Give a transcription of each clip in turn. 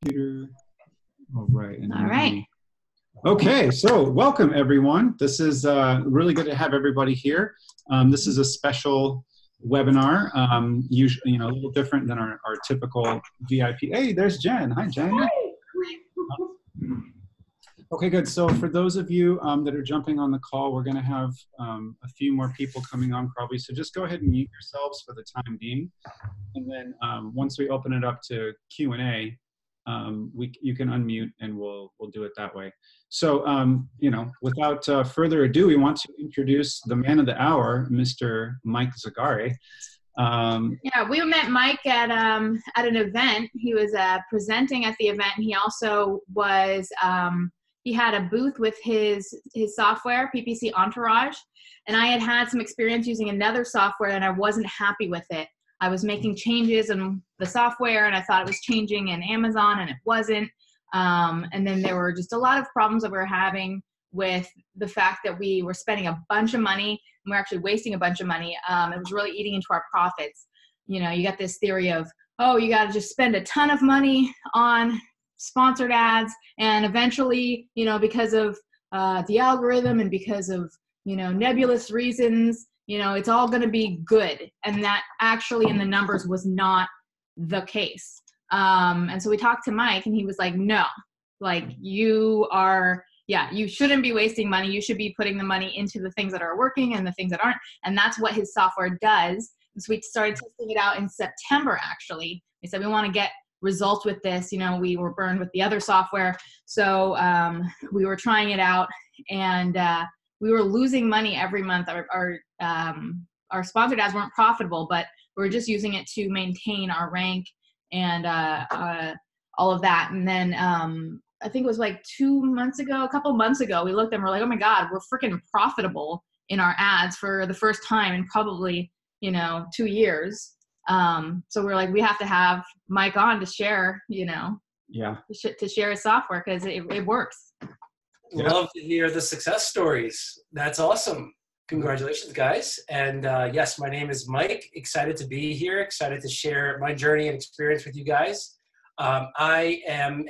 computer. All right. All right. Okay, so welcome everyone. This is really good to have everybody here. This is a special webinar, usually, a little different than our typical VIP. Hey, there's Jen. Hi, Jen. Okay, good. So for those of you that are jumping on the call, we're going to have a few more people coming on probably. So just go ahead and mute yourselves for the time being. And then once we open it up to Q&A, you can unmute and we'll do it that way. So, without further ado, we want to introduce the man of the hour, Mr. Mike Zagare. Yeah, we met Mike at an event. He was presenting at the event. And he also was, he had a booth with his software, PPC Entourage. And I had some experience using another software and I wasn't happy with it. I was making changes in the software and I thought it was changing in Amazon and it wasn't. And then there were just a lot of problems that we were having with the fact that we were spending a bunch of money and we're actually wasting a bunch of money. It was really eating into our profits. You got this theory of, oh, you got to just spend a ton of money on sponsored ads. And eventually, because of the algorithm and because of, nebulous reasons, it's all going to be good. And that actually in the numbers was not the case. And so we talked to Mike and he was like, no, you shouldn't be wasting money. You should be putting the money into the things that are working and the things that aren't. And that's what his software does. And so we started testing it out in September, actually. We said, we want to get results with this. We were burned with the other software. So we were trying it out and we were losing money every month. Our sponsored ads weren't profitable, but we were just using it to maintain our rank and all of that. And then I think it was like a couple months ago, we looked and we're like, oh my God, we're freaking profitable in our ads for the first time in probably, 2 years. So we're like, we have to have Mike on to share, to share his software because it works. Love to hear the success stories. That's awesome. Congratulations, guys. And yes, my name is Mike. Excited to be here. Excited to share my journey and experience with you guys. I am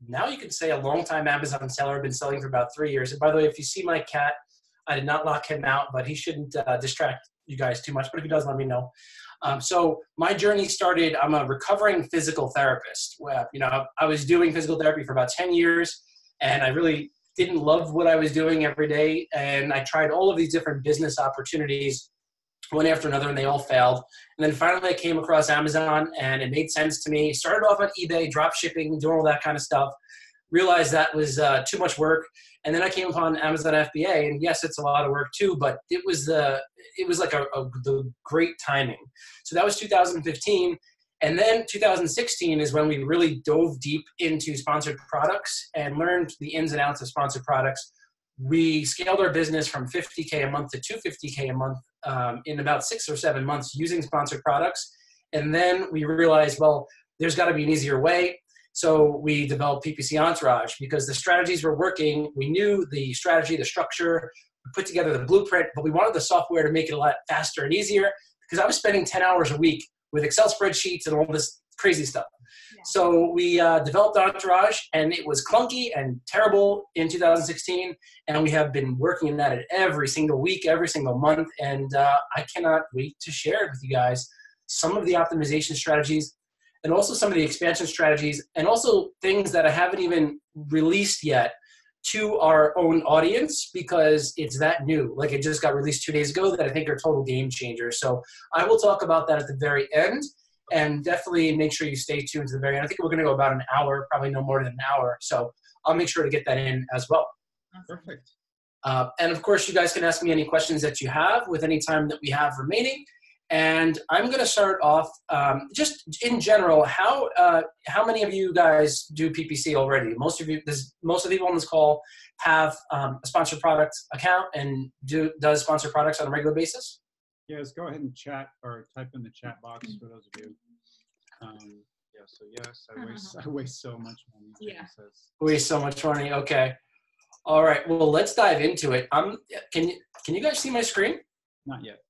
now you can say a long-time Amazon seller. I've been selling for about 3 years. And by the way, if you see my cat, I did not lock him out, but he shouldn't distract you guys too much. But if he does, let me know. So my journey started, I'm a recovering physical therapist. I was doing physical therapy for about 10 years, and I really didn't love what I was doing every day. And I tried all of these different business opportunities, one after another, and they all failed. And then finally I came across Amazon and it made sense to me. Started off on eBay, drop shipping, doing all that kind of stuff. Realized that was too much work. And then I came upon Amazon FBA, and yes, it's a lot of work too, but it was the great timing. So that was 2015. And then 2016 is when we really dove deep into sponsored products and learned the ins and outs of sponsored products. We scaled our business from $50K a month to $250K a month in about 6 or 7 months using sponsored products. And then we realized, well, there's got to be an easier way. So we developed PPC Entourage because the strategies were working. We knew the strategy, the structure, we put together the blueprint, but we wanted the software to make it a lot faster and easier because I was spending 10 hours a week with Excel spreadsheets and all this crazy stuff. Yeah. So we developed Entourage, and it was clunky and terrible in 2016. And we have been working at it every single week, every single month. And I cannot wait to share it with you guys. Some of the optimization strategies and also some of the expansion strategies and also things that I haven't even released yet to our own audience because it's that new. Like it just got released 2 days ago that I think are total game changers. So I will talk about that at the very end and definitely make sure you stay tuned to the very end. I think we're going to go about an hour, probably no more than an hour. So I'll make sure to get that in as well. Perfect. And of course, you guys can ask me any questions that you have with any time that we have remaining. And I'm going to start off just in general. How many of you guys do PPC already? Most of the people on this call have a sponsored product account and does sponsored products on a regular basis. Yes, go ahead and chat or type in the chat box for those of you. So yes, I waste so much money. Yeah. Waste so much money. Okay. All right. Well, let's dive into it. Can you guys see my screen? Not yet.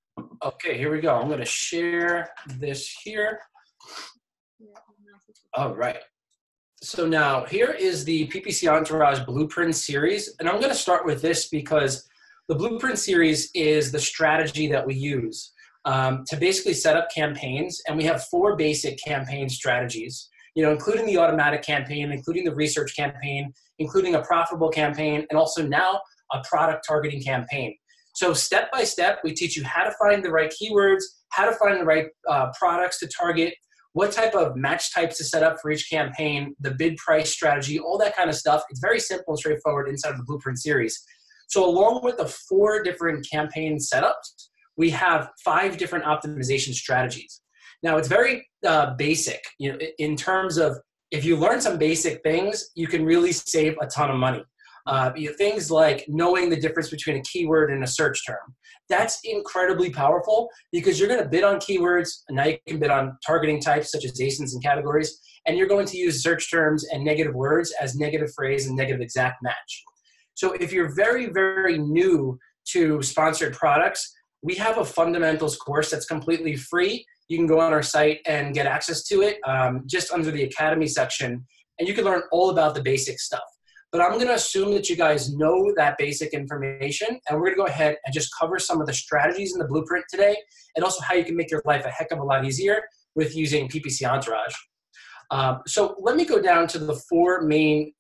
Okay, here we go. I'm going to share this here. All right. So now here is the PPC Entourage Blueprint series. And I'm going to start with this because the Blueprint series is the strategy that we use to basically set up campaigns. And we have 4 basic campaign strategies, you know, including the automatic campaign, including the research campaign, including a profitable campaign, and also now a product targeting campaign. So step by step, we teach you how to find the right keywords, how to find the right products to target, what type of match types to set up for each campaign, the bid price strategy, all that kind of stuff. It's very simple and straightforward inside of the Blueprint series. So along with the 4 different campaign setups, we have 5 different optimization strategies. Now it's very basic, you know, in terms of if you learn some basic things, you can really save a ton of money. You know, things like knowing the difference between a keyword and a search term. That's incredibly powerful because you're going to bid on keywords, and now you can bid on targeting types such as ASINs and categories, and you're going to use search terms and negative words as negative phrase and negative exact match. So if you're very, very new to sponsored products, we have a fundamentals course that's completely free. You can go on our site and get access to it just under the Academy section, and you can learn all about the basic stuff. But I'm going to assume that you guys know that basic information, and we're going to go ahead and just cover some of the strategies in the Blueprint today, and also how you can make your life a heck of a lot easier with using PPC Entourage. So let me go down to the 4 main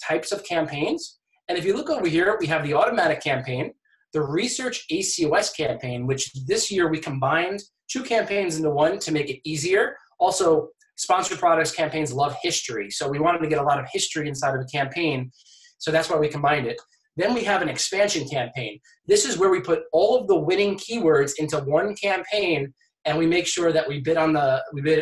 types of campaigns. And if you look over here, we have the automatic campaign, the research ACOS campaign, which this year we combined 2 campaigns into one to make it easier. Also, sponsored products campaigns love history. So we wanted to get a lot of history inside of a campaign. So that's why we combined it. Then we have an expansion campaign. This is where we put all of the winning keywords into one campaign, and we make sure that we bid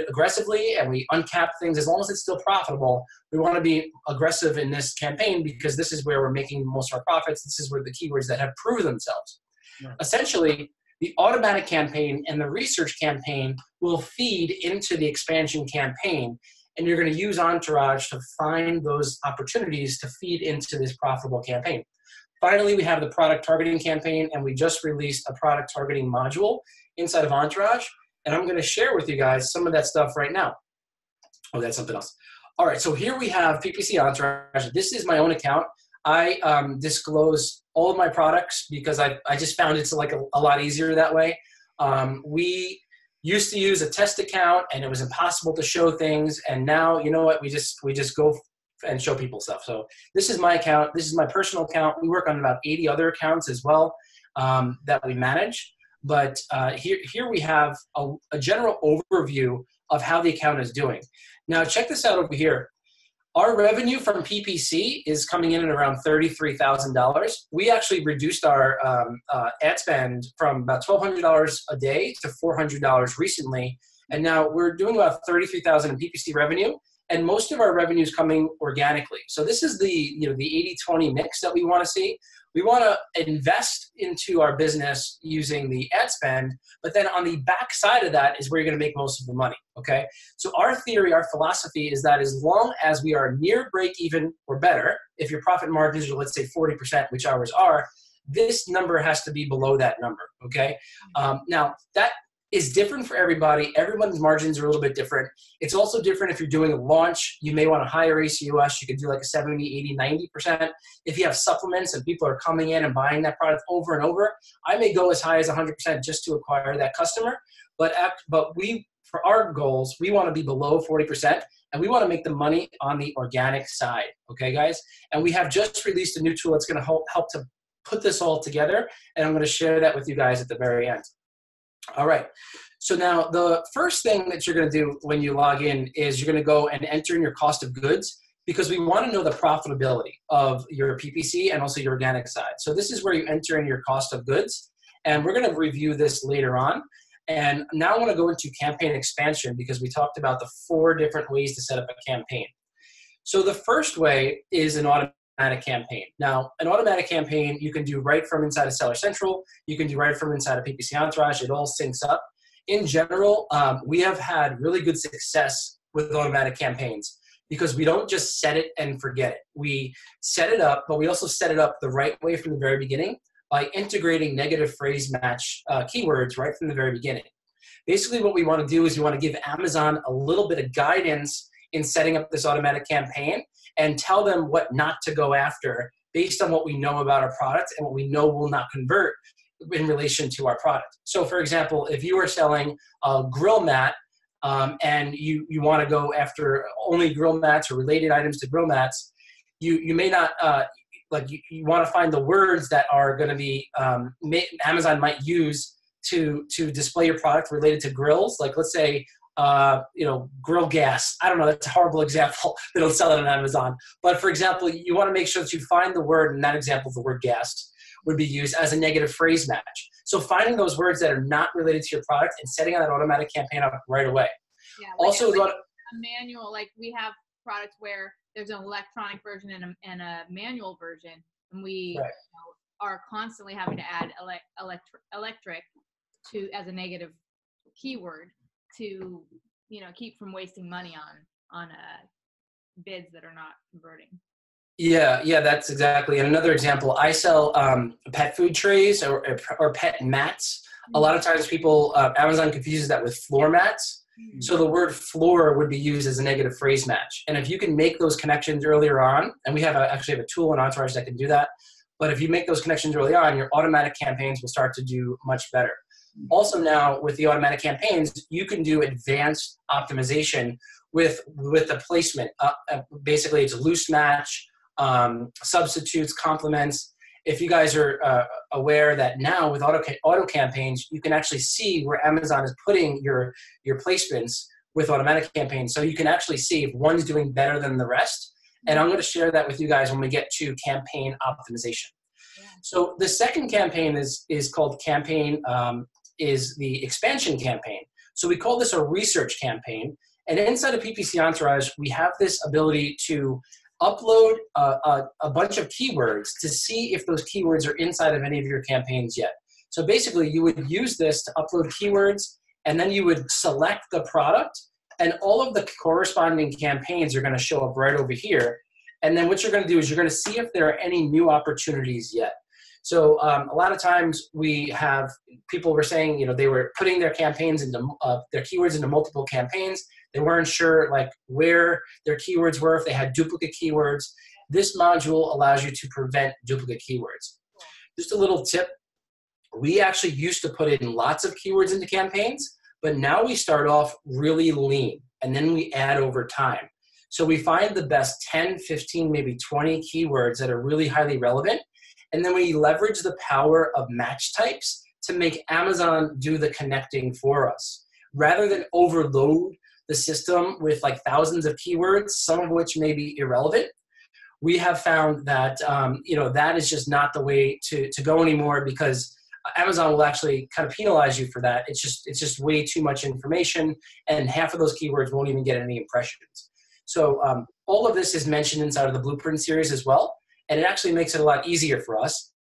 aggressively and we uncap things as long as it's still profitable. We want to be aggressive in this campaign because this is where we're making most of our profits. This is where the keywords that have proven themselves. Right. Essentially, the automatic campaign and the research campaign will feed into the expansion campaign, and you're going to use Entourage to find those opportunities to feed into this profitable campaign. Finally, we have the product targeting campaign, and we just released a product targeting module inside of Entourage, and I'm going to share with you guys some of that stuff right now. Oh, that's something else. All right, so here we have PPC Entourage. This is my own account. I disclose all of my products because I just found it's like a lot easier that way. We used to use a test account and it was impossible to show things. And now, you know what, we just go and show people stuff. So this is my account. This is my personal account. We work on about 80 other accounts as well that we manage. But here we have a general overview of how the account is doing. Now check this out over here. Our revenue from PPC is coming in at around $33,000. We actually reduced our ad spend from about $1,200 a day to $400 recently. And now we're doing about $33,000 in PPC revenue. And most of our revenue is coming organically. So this is the 80-20 mix that we want to see. We want to invest into our business using the ad spend, but then on the back side of that is where you're going to make most of the money, okay? So our theory, our philosophy is that as long as we are near break even or better, if your profit margins are, let's say 40%, which ours are, this number has to be below that number, okay? Now, that is different for everybody. Everyone's margins are a little bit different. It's also different if you're doing a launch. You may want to hire ACOS. You could do like a 70, 80, 90%. If you have supplements and people are coming in and buying that product over and over, I may go as high as 100% just to acquire that customer. But we, for our goals, we want to be below 40%, and we want to make the money on the organic side. Okay, guys? And we have just released a new tool that's going to help to put this all together, and I'm going to share that with you guys at the very end. All right, so now the first thing that you're going to do when you log in is you're going to go and enter in your cost of goods, because we want to know the profitability of your PPC and also your organic side. So this is where you enter in your cost of goods, and we're going to review this later on. And now I want to go into campaign expansion because we talked about the 4 different ways to set up a campaign. So the first way is an automatic campaign. Now, an automatic campaign you can do right from inside of Seller Central. You can do right from inside of PPC Entourage. It all syncs up. In general, we have had really good success with automatic campaigns because we don't just set it and forget it. We set it up, but we also set it up the right way from the very beginning by integrating negative phrase match keywords right from the very beginning. Basically, what we want to do is we want to give Amazon a little bit of guidance in setting up this automatic campaign and tell them what not to go after based on what we know about our product and what we know will not convert in relation to our product. So for example, if you are selling a grill mat and you want to go after only grill mats or related items to grill mats, you may not, you want to find the words that are going to be, Amazon might use to display your product related to grills. Like let's say, grill gas. I don't know, that's a horrible example. They don't sell it on Amazon. But for example, you want to make sure that you find the word, in that example, the word gas would be used as a negative phrase match. So finding those words that are not related to your product and setting that automatic campaign up right away. Yeah, also, a manual, like we have products where there's an electronic version and a manual version, and we are constantly having to add electric to as a negative keyword to keep from wasting money on bids that are not converting. Yeah, that's exactly. And another example, I sell pet food trays or pet mats. A lot of times people, Amazon confuses that with floor mats. So the word floor would be used as a negative phrase match. And if you can make those connections earlier on, and we actually have a tool in Entourage that can do that, but if you make those connections early on, your automatic campaigns will start to do much better. Also now with the automatic campaigns, you can do advanced optimization with the placement. Basically, it's a loose match, substitutes, complements. If you guys are aware that now with auto campaigns, you can actually see where Amazon is putting your placements with automatic campaigns. So you can actually see if one's doing better than the rest. And I'm going to share that with you guys when we get to campaign optimization. Yeah. So the second campaign is called campaign, is the expansion campaign. So we call this a research campaign. And inside of PPC Entourage, we have this ability to upload a bunch of keywords to see if those keywords are inside of any of your campaigns yet. So basically, you would use this to upload keywords, and then you would select the product, and all of the corresponding campaigns are going to show up right over here. And then what you're going to do is you're going to see if there are any new opportunities yet. So a lot of times we have people were saying, they were putting their campaigns into their keywords into multiple campaigns. They weren't sure like where their keywords were, if they had duplicate keywords. This module allows you to prevent duplicate keywords. Just a little tip. We actually used to put in lots of keywords into campaigns, but now we start off really lean and then we add over time. So we find the best 10, 15, maybe 20 keywords that are really highly relevant. And then we leverage the power of match types to make Amazon do the connecting for us. Rather than overload the system with like thousands of keywords, some of which may be irrelevant, we have found that that is just not the way to go anymore, because Amazon will actually kind of penalize you for that. It's just way too much information, and half of those keywords won't even get any impressions. So all of this is mentioned inside of the Blueprint series as well. And it actually makes it a lot easier for us.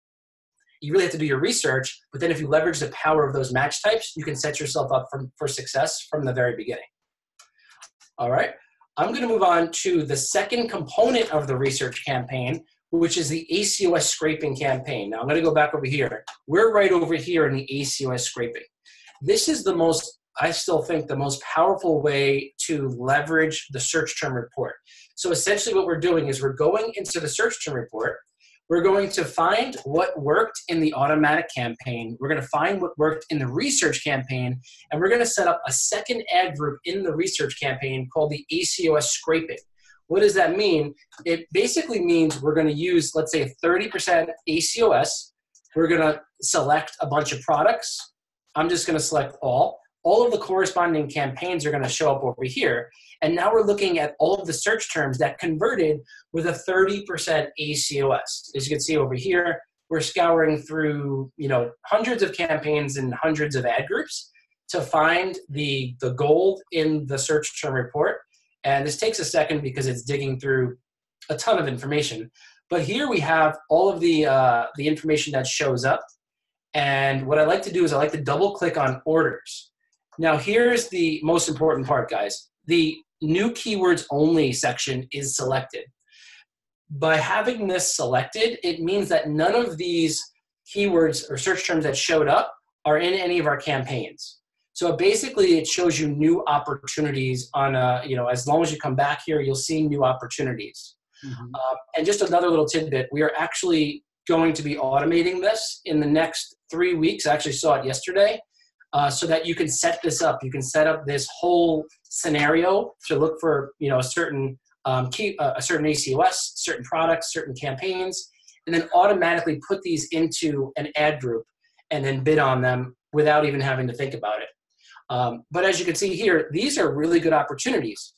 You really have to do your research, but then if you leverage the power of those match types, you can set yourself up for success from the very beginning. All right, I'm going to move on to the second component of the research campaign, which is the ACOS scraping campaign. Now I'm going to go back over here. We're right over here in the ACOS scraping. This is the most, I still think, the most powerful way to leverage the search term report. So essentially what we're doing is we're going into the search term report. We're going to find what worked in the automatic campaign. We're going to find what worked in the research campaign, and we're going to set up a second ad group in the research campaign called the ACOS scraping. What does that mean? It basically means we're going to use, let's say, 30% ACOS. We're going to select a bunch of products. I'm just going to select all. All of the corresponding campaigns are going to show up over here. And now we're looking at all of the search terms that converted with a 30% ACOS. As you can see over here, we're scouring through hundreds of campaigns and hundreds of ad groups to find the gold in the search term report. And this takes a second because it's digging through a ton of information. But here we have all of the information that shows up. And what I like to do is I like to double click on orders. Now here's the most important part, guys. The new keywords only section is selected. By having this selected, it means that none of these keywords or search terms that showed up are in any of our campaigns. So basically, it shows you new opportunities on as long as you come back here, you'll see new opportunities. Mm-hmm. And just another little tidbit, we are actually going to be automating this in the next 3 weeks. I actually saw it yesterday, so that you can set this up. You can set up this whole scenario to look for, a certain a certain ACOS, certain products, certain campaigns, and then automatically put these into an ad group and then bid on them without even having to think about it. But as you can see here, these are really good opportunities.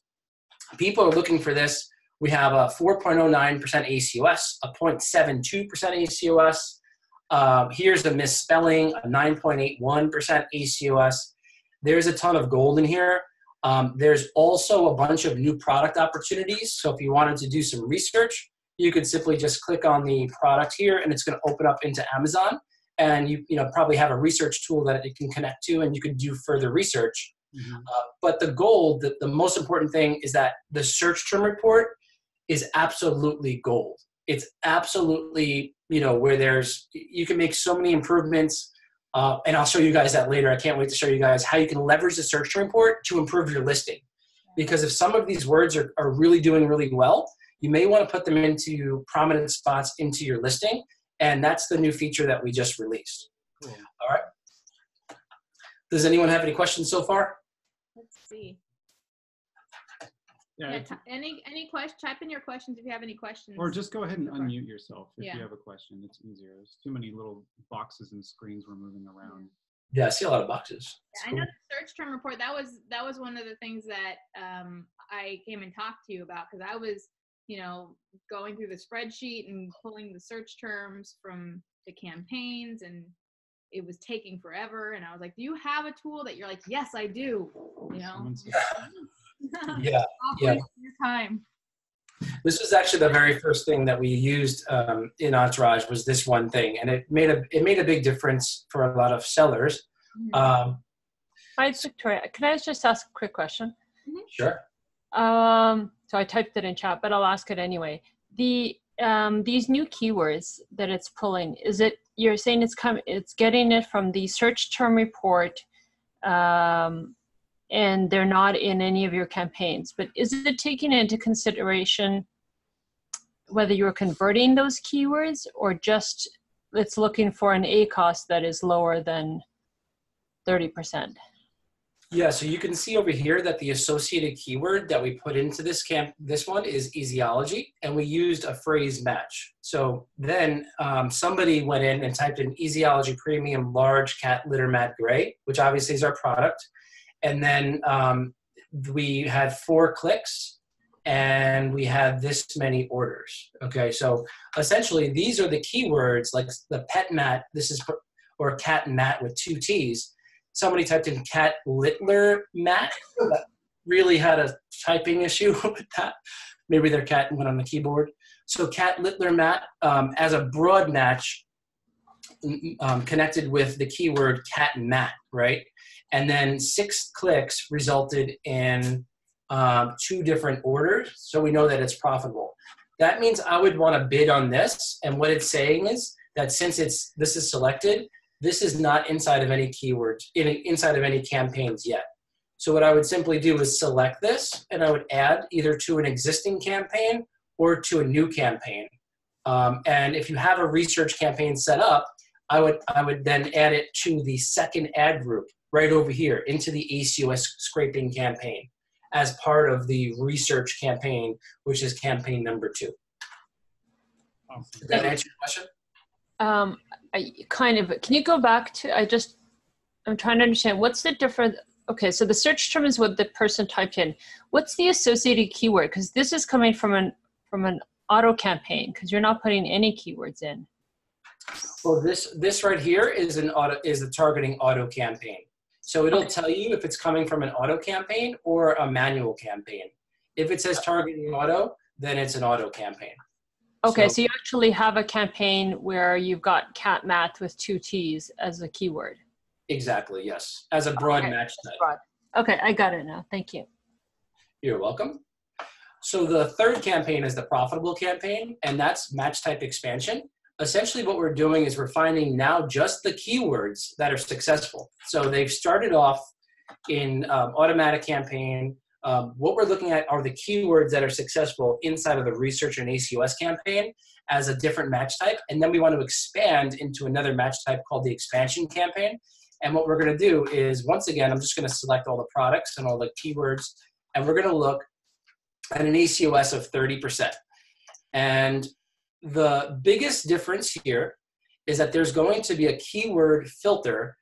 People are looking for this. We have a 4.09% ACOS, a 0.72% ACOS. Here's a misspelling, a 9.81% ACOS. There's a ton of gold in here. There's also a bunch of new product opportunities. So if you wanted to do some research, you could simply just click on the product here, and it's going to open up into Amazon. And you probably have a research tool that it can connect to, and you can do further research. Mm-hmm. But the gold, the most important thing is that the search term report is absolutely gold. It's absolutely, where you can make so many improvements. And I'll show you guys that later. I can't wait to show you guys how you can leverage the search term report to improve your listing. Because if some of these words are really doing really well, you may want to put them into prominent spots into your listing. And that's the new feature that we just released. Cool. All right. Does anyone have any questions so far? Let's see. Yeah. Any question? Type in your questions if you have any questions. Or just go ahead and unmute yourself if Yeah. you have a question. It's easier. There's too many little boxes and screens we're moving around. Yeah, I see a lot of boxes. Yeah, I know the search term report. That was one of the things that I came and talked to you about, because I was going through the spreadsheet and pulling the search terms from the campaigns, and it was taking forever. And I was like, do you have a tool that you're like, yes, I do? Yeah. Your time. This was actually the very first thing that we used in Entourage, was this one thing, and it made a big difference for a lot of sellers. Mm-hmm. Hi, it's Victoria. Can I just ask a quick question? Mm-hmm. Sure. So I typed it in chat, but I'll ask it anyway. These new keywords that it's pulling, you're saying it's getting it from the search term report, and they're not in any of your campaigns, but is it taking into consideration whether you're converting those keywords, or just it's looking for an ACOS that is lower than 30%? Yeah, so you can see over here that the associated keyword that we put into this one is easiology, and we used a phrase match. So then somebody went in and typed in easiology premium large cat litter mat gray, which obviously is our product. And then we had 4 clicks, and we had this many orders. Okay, so essentially these are the keywords, like the pet mat, or cat mat with 2 T's. Somebody typed in cat littler mat. That really had a typing issue with that. Maybe their cat went on the keyboard. So cat littler mat as a broad match connected with the keyword cat mat, right? And then 6 clicks resulted in 2 different orders. So we know that it's profitable. That means I would want to bid on this. And what it's saying is that since this is selected, this is not inside of any keywords, inside of any campaigns yet. So what I would simply do is select this, and I would add either to an existing campaign or to a new campaign. And if you have a research campaign set up, I would then add it to the second ad group right over here into the ACOS scraping campaign as part of the research campaign, which is campaign number 2. Awesome. Did that answer your question? Can you go back to, I'm trying to understand what's the difference. Okay, so the search term is what the person typed in. What's the associated keyword? Because this is coming from an auto campaign, because you're not putting any keywords in. Well, this right here is a targeting auto campaign. So it'll tell you if it's coming from an auto campaign or a manual campaign. If it says targeting auto, then it's an auto campaign. Okay, so you actually have a campaign where you've got cat mat with 2 T's as a keyword. Exactly, yes. As a broad match type. Broad. Okay, I got it now. Thank you. You're welcome. So the third campaign is the profitable campaign, and that's match type expansion. Essentially what we're doing is we're finding now just the keywords that are successful. So they've started off in automatic campaign, what we're looking at are the keywords that are successful inside of the research and ACOS campaign as a different match type. And then we want to expand into another match type called the expansion campaign. And what we're going to do is, once again, I'm just going to select all the products and all the keywords, and we're going to look at an ACOS of 30%. And the biggest difference here is that there's going to be a keyword filter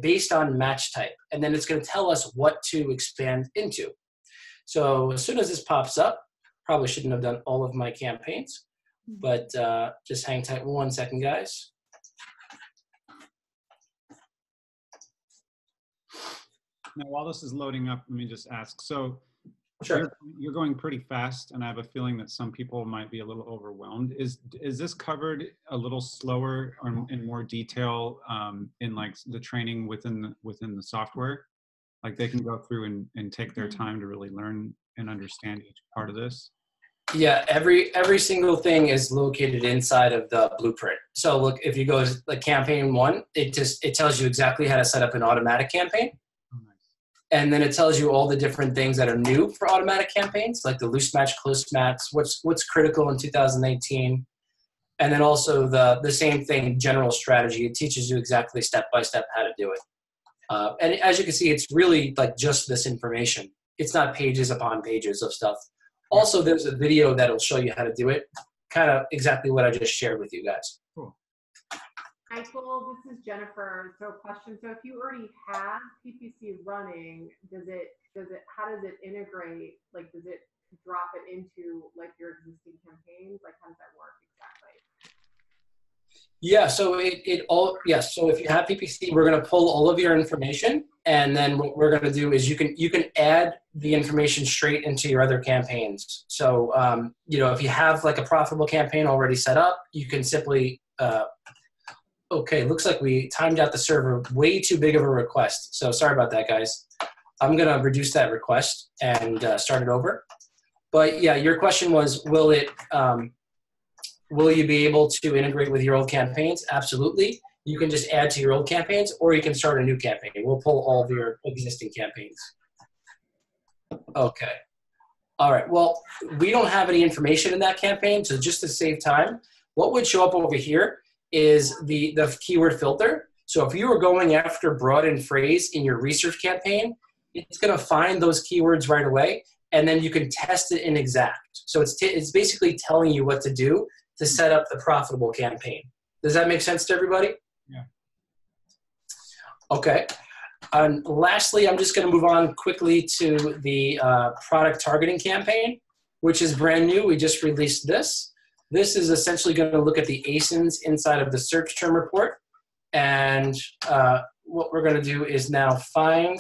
based on match type. And then it's going to tell us what to expand into. So as soon as this pops up, probably shouldn't have done all of my campaigns, but just hang tight 1 second, guys. Now, while this is loading up, let me just ask. So Sure. you're going pretty fast, and I have a feeling that some people might be a little overwhelmed. Is this covered a little slower or in more detail in like the training within the software? Like they can go through and take their time to really learn and understand each part of this? Yeah, every single thing is located inside of the blueprint. So look, if you go to like campaign 1, it tells you exactly how to set up an automatic campaign. And then it tells you all the different things that are new for automatic campaigns, like the loose match, close match, what's critical in 2018. And then also the same thing, general strategy. It teaches you exactly step-by-step how to do it. And as you can see, it's really like just this information. It's not pages upon pages of stuff. Also, there's a video that'll show you how to do it, kind of exactly what I just shared with you guys. Cool. Michael, this is Jennifer. So question, so if you already have PPC running, how does it integrate? Like, does it drop it into like your existing campaigns? Like, how does that work exactly? Yeah, so yes. So if you have PPC, we're going to pull all of your information, and then what we're going to do is you can add the information straight into your other campaigns. So if you have like a profitable campaign already set up, you can simply okay, looks like we timed out the server way too big of a request. So sorry about that, guys. I'm going to reduce that request and start it over. But yeah, your question was, will you be able to integrate with your old campaigns? Absolutely. You can just add to your old campaigns, or you can start a new campaign. We'll pull all of your existing campaigns. Okay. All right. Well, we don't have any information in that campaign, so just to save time, what would show up over here is the keyword filter. So if you were going after broadened phrase in your research campaign, it's going to find those keywords right away, and then you can test it in exact. So it's basically telling you what to do to set up the profitable campaign. Does that make sense to everybody? Yeah. Okay. And lastly, I'm just going to move on quickly to the product targeting campaign, which is brand new. We just released this. This is essentially going to look at the ASINs inside of the search term report. And what we're going to do is now find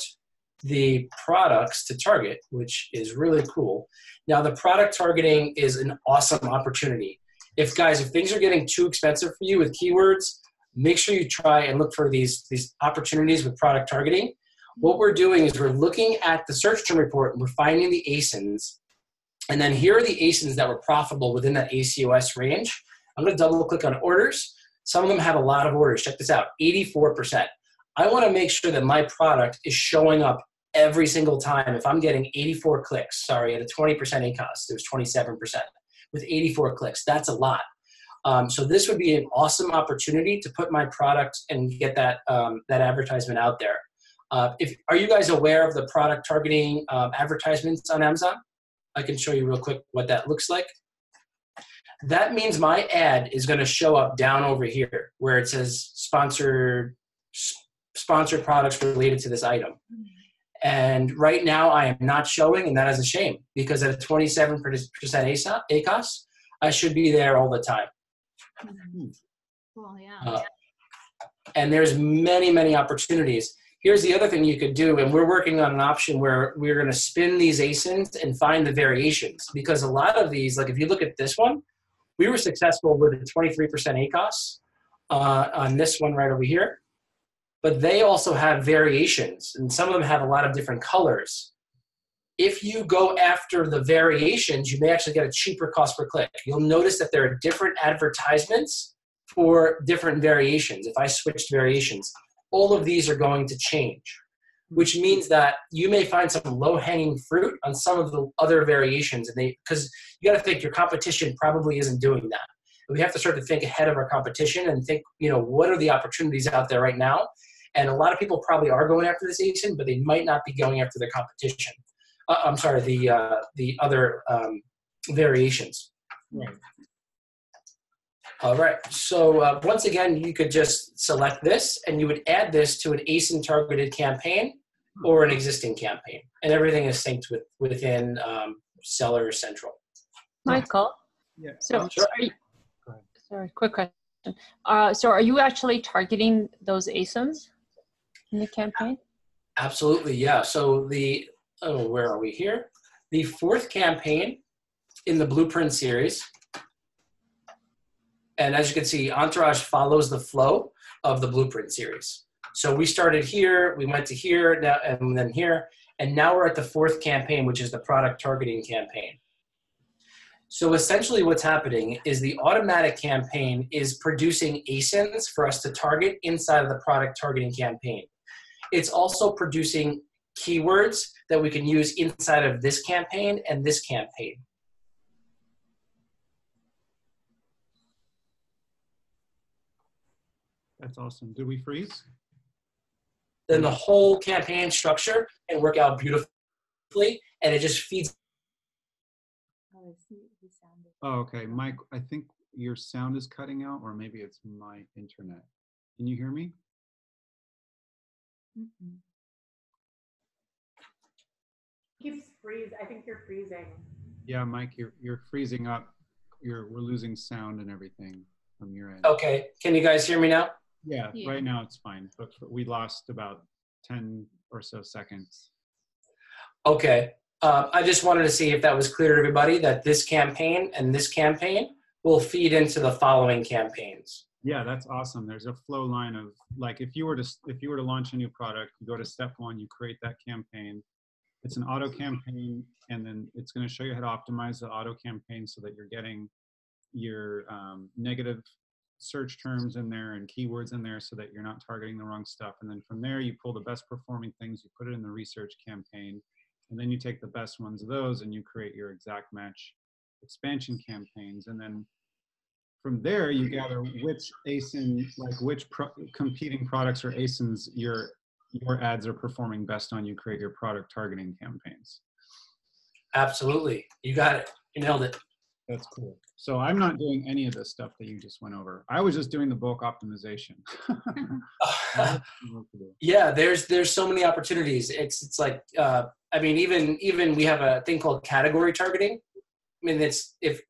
the products to target, which is really cool. Now, the product targeting is an awesome opportunity. If things are getting too expensive for you with keywords, make sure you try and look for these opportunities with product targeting. What we're doing is we're looking at the search term report and we're finding the ASINs. And then here are the ASINs that were profitable within that ACOS range. I'm going to double click on orders. Some of them have a lot of orders. Check this out, 84%. I want to make sure that my product is showing up every single time. If I'm getting 84 clicks, sorry, at a 20% ACOS, there's 27%. With 84 clicks, that's a lot. So this would be an awesome opportunity to put my product and get that advertisement out there. Are you guys aware of the product targeting advertisements on Amazon? I can show you real quick what that looks like. That means my ad is going to show up down over here where it says sponsored products related to this item. And right now I am not showing, and that is a shame, because at a 27% ACOS, I should be there all the time. Cool, yeah. And there's many, many opportunities. Here's the other thing you could do, and we're working on an option where we're going to spin these ASINs and find the variations, because a lot of these, like if you look at this one, we were successful with a 23% ACOS on this one right over here. But they also have variations, and some of them have a lot of different colors. If you go after the variations, you may actually get a cheaper cost per click. You'll notice that there are different advertisements for different variations. If I switch to variations, all of these are going to change. which means that you may find some low-hanging fruit on some of the other variations. And because you got to think your competition probably isn't doing that. We have to start to think ahead of our competition and think, what are the opportunities out there right now? And a lot of people probably are going after this ASIN, but they might not be going after their competition. I'm sorry, the other variations. Right. All right, so once again, you could just select this and you would add this to an ASIN targeted campaign or an existing campaign. And everything is synced within Seller Central. Michael? Yeah. So, Sure. sorry, quick question. So are you actually targeting those ASINs in the campaign? Absolutely, yeah. So where are we here? The 4th campaign in the Blueprint series. And as you can see, Entourage follows the flow of the Blueprint series. So we started here, we went to here, now, and then here, and now we're at the 4th campaign, which is the product targeting campaign. So essentially what's happening is the automatic campaign is producing ASINs for us to target inside of the product targeting campaign. It's also producing keywords that we can use inside of this campaign and this campaign. That's awesome. Did we freeze? Then the whole campaign structure can work out beautifully, and it just feeds. Oh, okay. Mike, I think your sound is cutting out, or maybe it's my internet. Can you hear me? Keeps freeze. I think you're freezing. Yeah, Mike, you're freezing up. We're losing sound and everything from your end. Okay, can you guys hear me now? Yeah, right now it's fine, but we lost about 10 or so seconds. Okay, I just wanted to see if that was clear to everybody that this campaign and this campaign will feed into the following campaigns. Yeah, that's awesome. There's a flow line of, like, if you were to launch a new product, you go to step 1, you create that campaign. It's an auto campaign, and then it's going to show you how to optimize the auto campaign so that you're getting your negative search terms in there and keywords in there so that you're not targeting the wrong stuff. And then from there, you pull the best performing things, you put it in the research campaign, and then you take the best ones of those and you create your exact match expansion campaigns. And then from there, you gather which ASIN, like which competing products or ASINs your ads are performing best on. You create your product targeting campaigns. Absolutely, you got it. You nailed it. That's cool. So I'm not doing any of this stuff that you just went over. I was just doing the bulk optimization. Yeah, there's so many opportunities. It's like I mean, even we have a thing called category targeting. I mean, if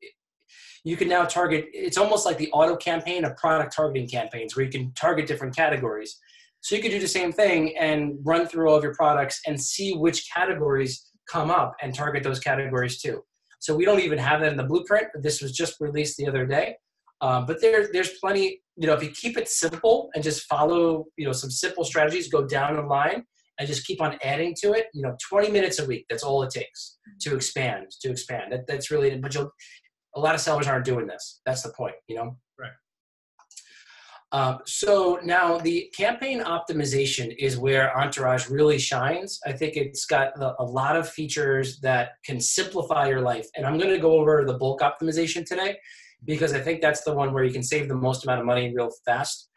you can now target, it's almost like the auto campaign of product targeting campaigns where you can target different categories. So you could do the same thing and run through all of your products and see which categories come up and target those categories too. So we don't even have that in the blueprint. This was just released the other day. But there's plenty, if you keep it simple and just follow, some simple strategies, go down the line and just keep on adding to it, 20 minutes a week, that's all it takes to expand. That's really, but a lot of sellers aren't doing this. That's the point, Right. So now the campaign optimization is where Entourage really shines. I think it's got a lot of features that can simplify your life. And I'm going to go over the bulk optimization today because I think that's the one where you can save the most amount of money real fast.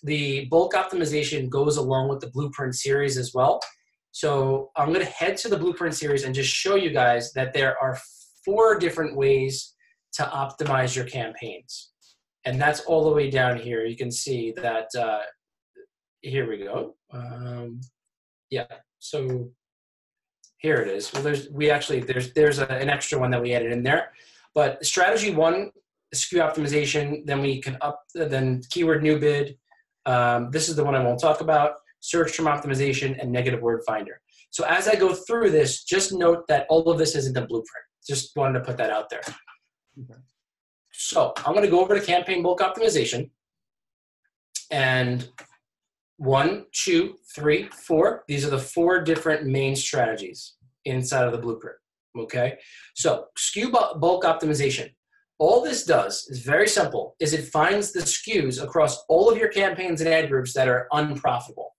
The bulk optimization goes along with the Blueprint series as well. So I'm going to head to the Blueprint series and just show you guys that there are 4 different ways to optimize your campaigns. And that's all the way down here. You can see that, here we go. Yeah, so here it is. Well, there's an extra one that we added in there. But strategy 1, Skew Optimization, then keyword new bid. This is the one I won't talk about, search term optimization, and negative word finder. So as I go through this, just note that all of this is in the blueprint. Just wanted to put that out there. Okay. So I'm going to go over to campaign bulk optimization, and 1, 2, 3, 4. These are the 4 different main strategies inside of the blueprint. Okay. So skew bulk optimization. All this does is very simple. Is it finds the SKUs across all of your campaigns and ad groups that are unprofitable.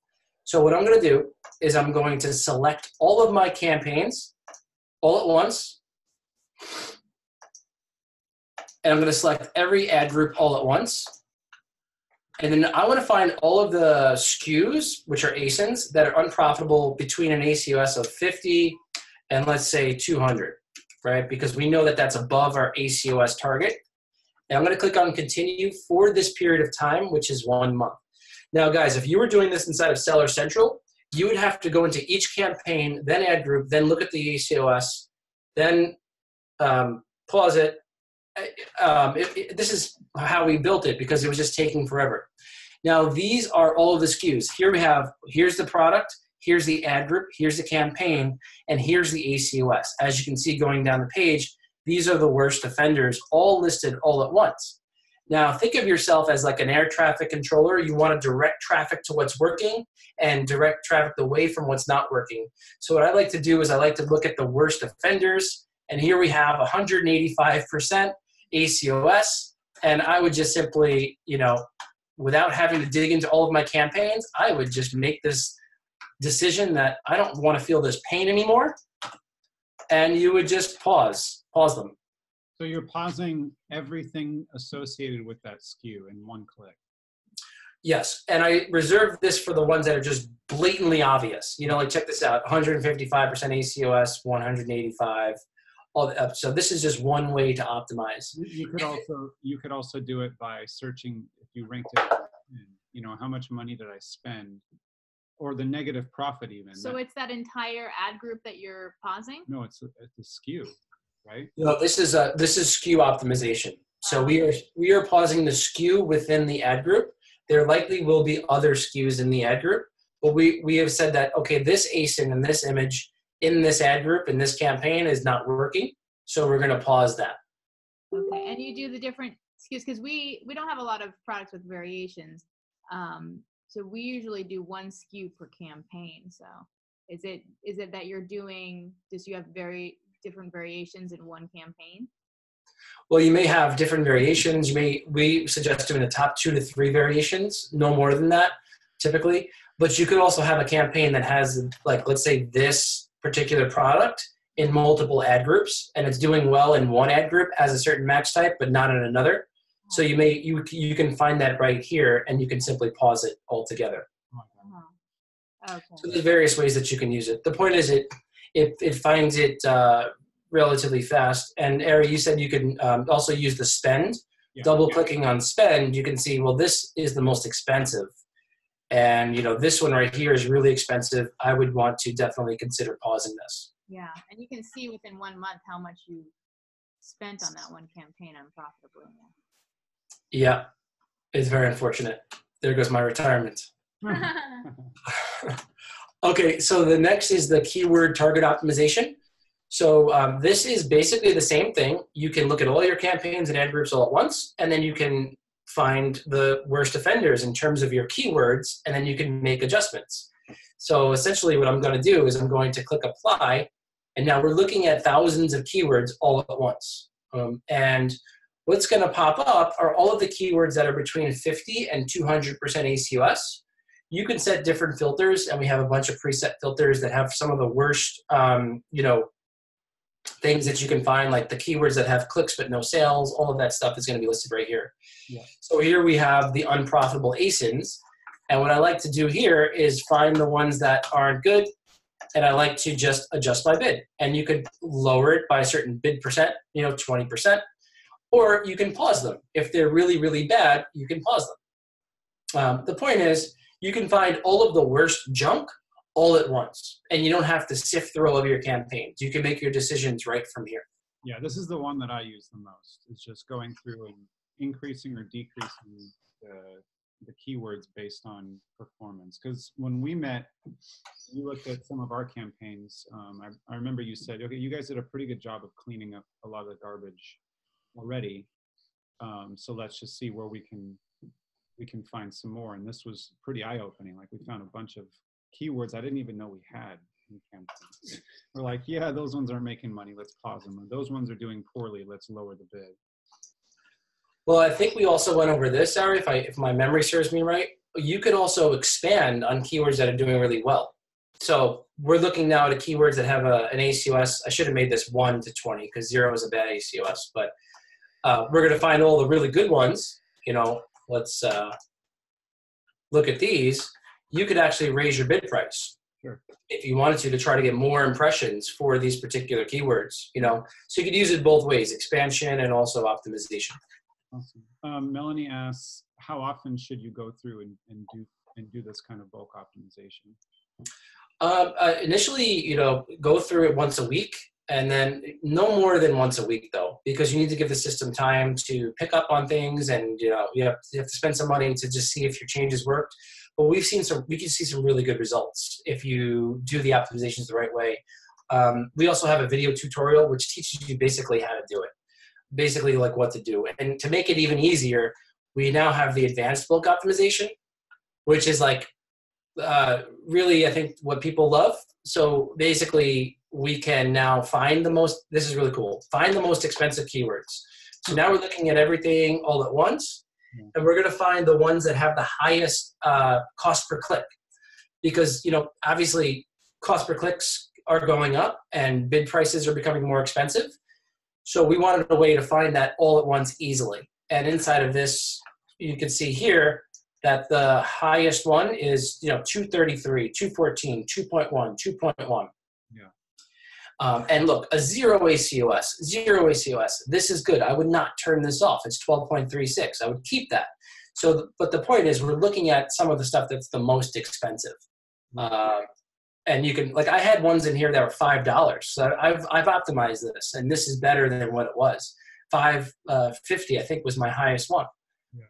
So what I'm going to do is I'm going to select all of my campaigns all at once. And I'm going to select every ad group all at once. And then I want to find all of the SKUs, which are ASINs, that are unprofitable between an ACOS of 50 and let's say 200, right? Because we know that that's above our ACOS target. And I'm going to click on continue for this period of time, which is 1 month. Now, guys, if you were doing this inside of Seller Central, you would have to go into each campaign, then ad group, then look at the ACOS, then pause it. This is how we built it because it was just taking forever. Now, these are all of the SKUs. Here we have, here's the product, here's the ad group, here's the campaign, and here's the ACOS. As you can see going down the page, these are the worst offenders all listed all at once. Now, think of yourself as like an air traffic controller. You want to direct traffic to what's working and direct traffic away from what's not working. So what I like to do is I like to look at the worst offenders, and here we have 185% ACOS, and I would just simply, you know, without having to dig into all of my campaigns, I would just make this decision that I don't want to feel this pain anymore, and you would just pause them. So you're pausing everything associated with that SKU in one click. Yes, and I reserve this for the ones that are just blatantly obvious. You know, like check this out, 155% ACOS, 185. So this is just one way to optimize. You could also do it by searching, if you ranked it, you know, how much money did I spend, or the negative profit even. So it's that entire ad group that you're pausing? No, it's the SKU, right? No, this is SKU optimization. So we are pausing the SKU within the ad group. There likely will be other SKUs in the ad group, but we have said that, okay, this ASIN and this image in this ad group in this campaign is not working, so we're going to pause that. Okay, and you do the different SKUs because we don't have a lot of products with variations, so we usually do one SKU per campaign. So is it that you're doing, you have very different variations in one campaign? Well, you may have different variations. We suggest doing the top 2 to 3 variations, no more than that, typically. But you could also have a campaign that has, like, let's say this particular product in multiple ad groups, and it's doing well in one ad group as a certain match type, but not in another. So you can find that right here, and you can simply pause it altogether. Okay. So there's various ways that you can use it. The point is it finds it relatively fast. And Ari, you said you can also use the spend. Yeah. Double clicking on spend, you can see, well, this is the most expensive. And, you know, this one right here is really expensive. I would want to definitely consider pausing this. Yeah, and you can see within 1 month how much you spent on that one campaign unprofitably. Yeah, it's very unfortunate. There goes my retirement. Okay, so the next is the keyword target optimization. So this is basically the same thing. You can look at all your campaigns and ad groups all at once, and then you can find the worst offenders in terms of your keywords, and then you can make adjustments. So essentially what I'm going to do is I'm going to click apply, and now we're looking at thousands of keywords all at once. And what's going to pop up are all of the keywords that are between 50 and 200% ACOS. You can set different filters, and we have a bunch of preset filters that have some of the worst, you know, things that you can find, like the keywords that have clicks but no sales. All of that stuff is going to be listed right here. Yeah. So here we have the unprofitable ASINs. And what I like to do here is find the ones that aren't good, and I like to just adjust my bid. And you could lower it by a certain bid percent, you know, 20%, or you can pause them. If they're really, really bad, you can pause them. The point is, you can find all of the worst junk all at once, and you don't have to sift through all of your campaigns. You can make your decisions right from here. Yeah, this is the one that I use the most. It's just going through and increasing or decreasing the keywords based on performance. Because when we met, we looked at some of our campaigns. I remember you said, okay, you guys did a pretty good job of cleaning up a lot of the garbage already. So let's just see where we can find some more. And this was pretty eye-opening. Like, we found a bunch of keywords I didn't even know we had in campaigns. We're like, yeah, those ones aren't making money, let's pause them. And those ones are doing poorly, let's lower the bid. Well, I think we also went over this, Ari, if my memory serves me right. you can also expand on keywords that are doing really well. So we're looking now at keywords that have an ACOS. I should have made this 1 to 20 because 0 is a bad ACOS, but we're going to find all the really good ones. You know, let's look at these. You could actually raise your bid price. Sure. If you wanted to try to get more impressions for these particular keywords, you know, so you could use it both ways, expansion and also optimization. Awesome. Melanie asks, how often should you go through and do this kind of bulk optimization? Initially, you know, go through it once a week, and then no more than once a week though, because you need to give the system time to pick up on things, and you know, you have to spend some money to just see if your changes worked. But we can see some really good results if you do the optimizations the right way. We also have a video tutorial which teaches you basically how to do it, basically like what to do. And to make it even easier, we now have the advanced bulk optimization, which is like really, I think, what people love. So basically, we can now find the most, this is really cool, find the most expensive keywords. So now we're looking at everything all at once, and we're going to find the ones that have the highest cost per click. Because, you know, obviously, cost per clicks are going up, and bid prices are becoming more expensive. So we wanted a way to find that all at once easily. And inside of this, you can see here that the highest one is, you know, 233, 214, 2.1, 2.1. Yeah. And look, a 0 ACOS, this is good. I would not turn this off. It's 12.36. I would keep that. So, but the point is, we're looking at some of the stuff that's the most expensive. And you can, like, I had ones in here that were $5. So I've optimized this, and this is better than what it was. $5.50, I think, was my highest one. Yeah.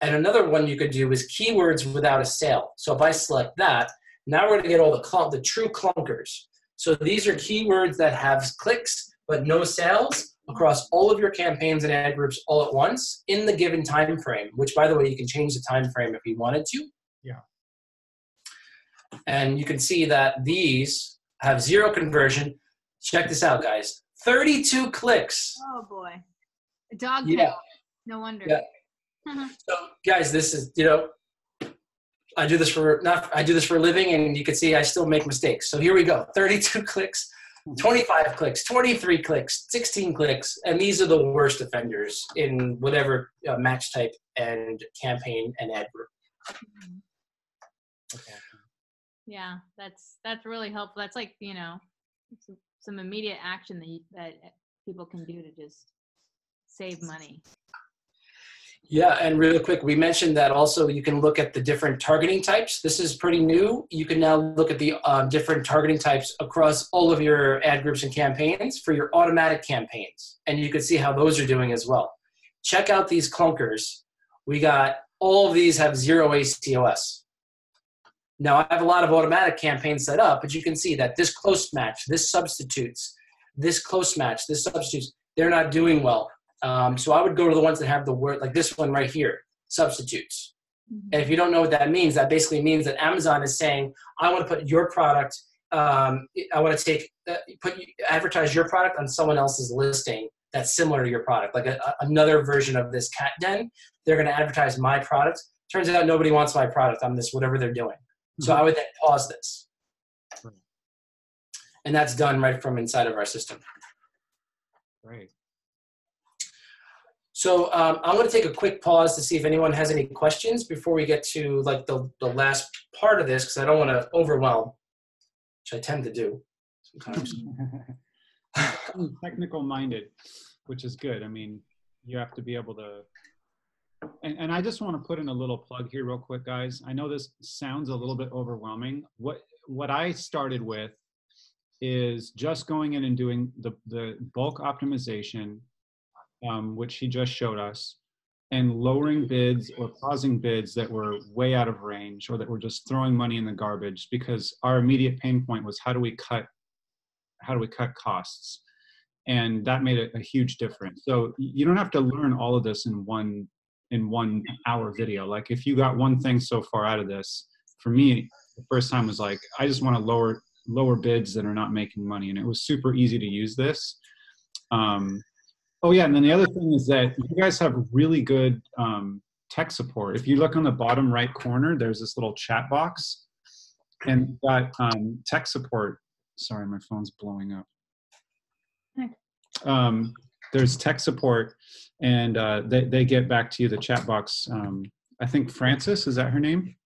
And another one you could do is keywords without a sale. So if I select that, now we're going to get all the true clunkers. So these are keywords that have clicks but no sales across all of your campaigns and ad groups all at once in the given time frame, which, by the way, you can change the time frame if you wanted to. Yeah. And you can see that these have 0 conversion. Check this out, guys. 32 clicks. Oh, boy. A dog yeah. tail. No wonder. Yeah. So, guys, this is, you know, I do this for a living, and you can see I still make mistakes. So here we go. 32 clicks, 25 clicks, 23 clicks, 16 clicks, and these are the worst offenders in whatever match type and campaign and ad group. Okay. Yeah, that's really helpful. That's like, you know, some immediate action that people can do to just save money. Yeah, and really quick, we mentioned that also you can look at the different targeting types. This is pretty new. You can now look at the different targeting types across all of your ad groups and campaigns for your automatic campaigns. And you can see how those are doing as well. Check out these clunkers. We got, all of these have 0 ACOS. Now, I have a lot of automatic campaigns set up, but you can see that this close match, this substitutes, this close match, this substitutes, they're not doing well. So I would go to the ones that have the word, like this one right here, substitutes. Mm-hmm. And if you don't know what that means, that basically means that Amazon is saying, I want to put your product, I want to advertise your product on someone else's listing that's similar to your product, like another version of this cat den. They're going to advertise my product. Turns out nobody wants my product on this, whatever they're doing. So I would then pause this. And that's done right from inside of our system. Great. So I'm going to take a quick pause to see if anyone has any questions before we get to like the last part of this, because I don't want to overwhelm, which I tend to do sometimes. Technical minded, which is good. I mean, you have to be able to. And I just want to put in a little plug here real quick, guys. I know this sounds a little bit overwhelming. What I started with is just going in and doing the bulk optimization, which he just showed us, and lowering bids or pausing bids that were way out of range or that were just throwing money in the garbage, because our immediate pain point was how do we cut costs? And that made a huge difference. So you don't have to learn all of this in one 1 hour video. Like if you got one thing so far out of this, for me, the first time was like, I just want to lower bids that are not making money. And it was super easy to use this. Oh yeah. And then the other thing is that you guys have really good tech support. If you look on the bottom right corner, there's this little chat box, and got tech support. Sorry, my phone's blowing up. There's tech support, and they get back to you, the chat box. I think Frances, is that her name?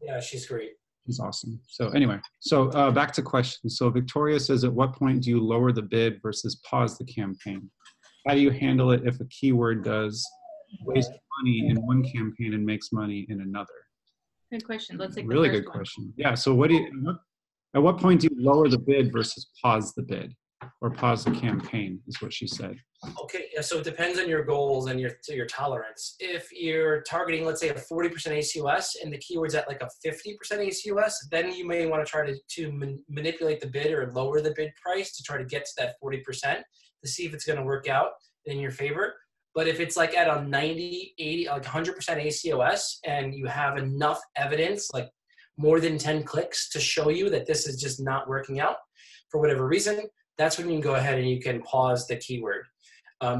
Yeah, she's great. She's awesome. So anyway, so back to questions. So Victoria says, at what point do you lower the bid versus pause the campaign? How do you handle it if a keyword does waste money in one campaign and makes money in another? Good question. Let's take really the first good one. question. Yeah. So at what point do you lower the bid versus pause the bid, or pause the campaign, is what she said. Okay, yeah, so it depends on your goals and your tolerance. If you're targeting, let's say, a 40% ACOS and the keyword's at like a 50% ACOS, then you may want to try to manipulate the bid or lower the bid price to try to get to that 40% to see if it's going to work out in your favor. But if it's like at a 90, 80, like 100% ACOS and you have enough evidence, like more than 10 clicks to show you that this is just not working out for whatever reason, that's when you can go ahead and you can pause the keyword.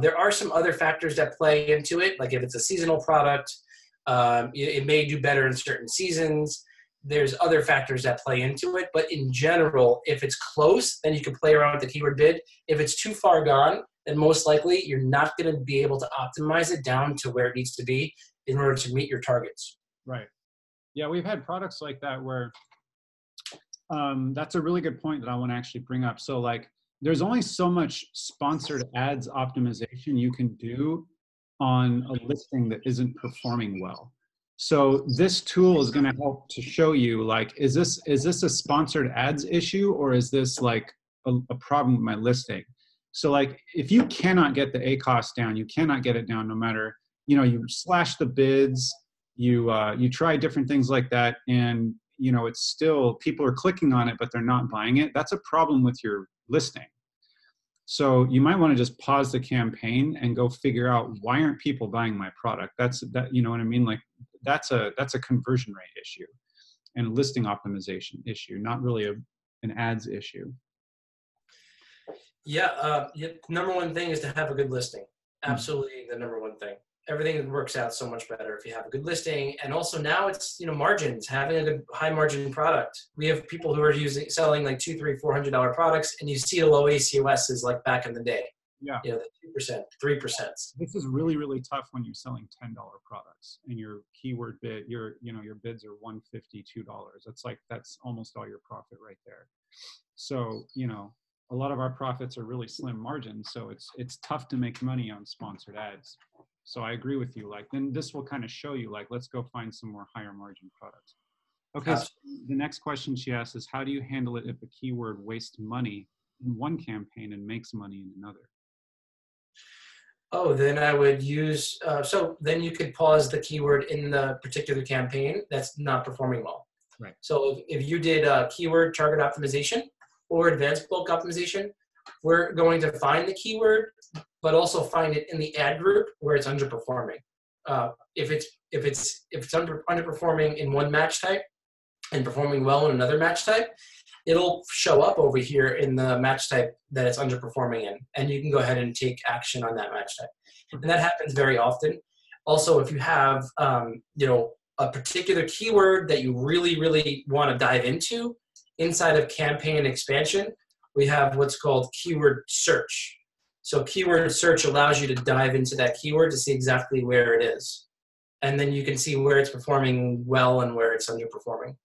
There are some other factors that play into it, like if it's a seasonal product, it may do better in certain seasons. There's other factors that play into it, but in general, if it's close, then you can play around with the keyword bid. If it's too far gone, then most likely you're not going to be able to optimize it down to where it needs to be in order to meet your targets. Right. Yeah, we've had products like that where that's a really good point that I want to actually bring up. So like, there's only so much sponsored ads optimization you can do on a listing that isn't performing well. So this tool is going to help to show you, like, is this a sponsored ads issue, or is this like a problem with my listing? So like, if you cannot get the ACOS down, you cannot get it down no matter, you slash the bids, you try different things like that, and it's still, people are clicking on it, but they're not buying it. That's a problem with your listing. So you might want to just pause the campaign and go figure out, why aren't people buying my product? You know what I mean? Like that's a conversion rate issue and a listing optimization issue, not really an ads issue. Yeah, number one thing is to have a good listing. Absolutely the number one thing. Everything works out so much better if you have a good listing. And also now it's, margins, having a good high margin product. We have people who are selling like $200, $300, $400 products, and you see the low ACOS is like back in the day. Yeah. The 2%, 3%. This is really, really tough when you're selling $10 products and your keyword bid, your bids are $150, $2. That's almost all your profit right there. So, a lot of our profits are really slim margins. So it's tough to make money on sponsored ads. So I agree with you. Like, then this will kind of show you, like, let's go find some more higher margin products. Okay, so the next question she asks is, how do you handle it if a keyword wastes money in one campaign and makes money in another? Oh, then I would use, so then you could pause the keyword in the particular campaign that's not performing well. Right. So if you did keyword target optimization or advanced bulk optimization, we're going to find the keyword, but also find it in the ad group where it's underperforming. If it's underperforming in one match type and performing well in another match type, it'll show up over here in the match type that it's underperforming in, and you can go ahead and take action on that match type. And that happens very often. Also, if you have a particular keyword that you really, really want to dive into inside of campaign expansion, we have what's called keyword search. So keyword search allows you to dive into that keyword to see exactly where it is. And then you can see where it's performing well and where it's underperforming.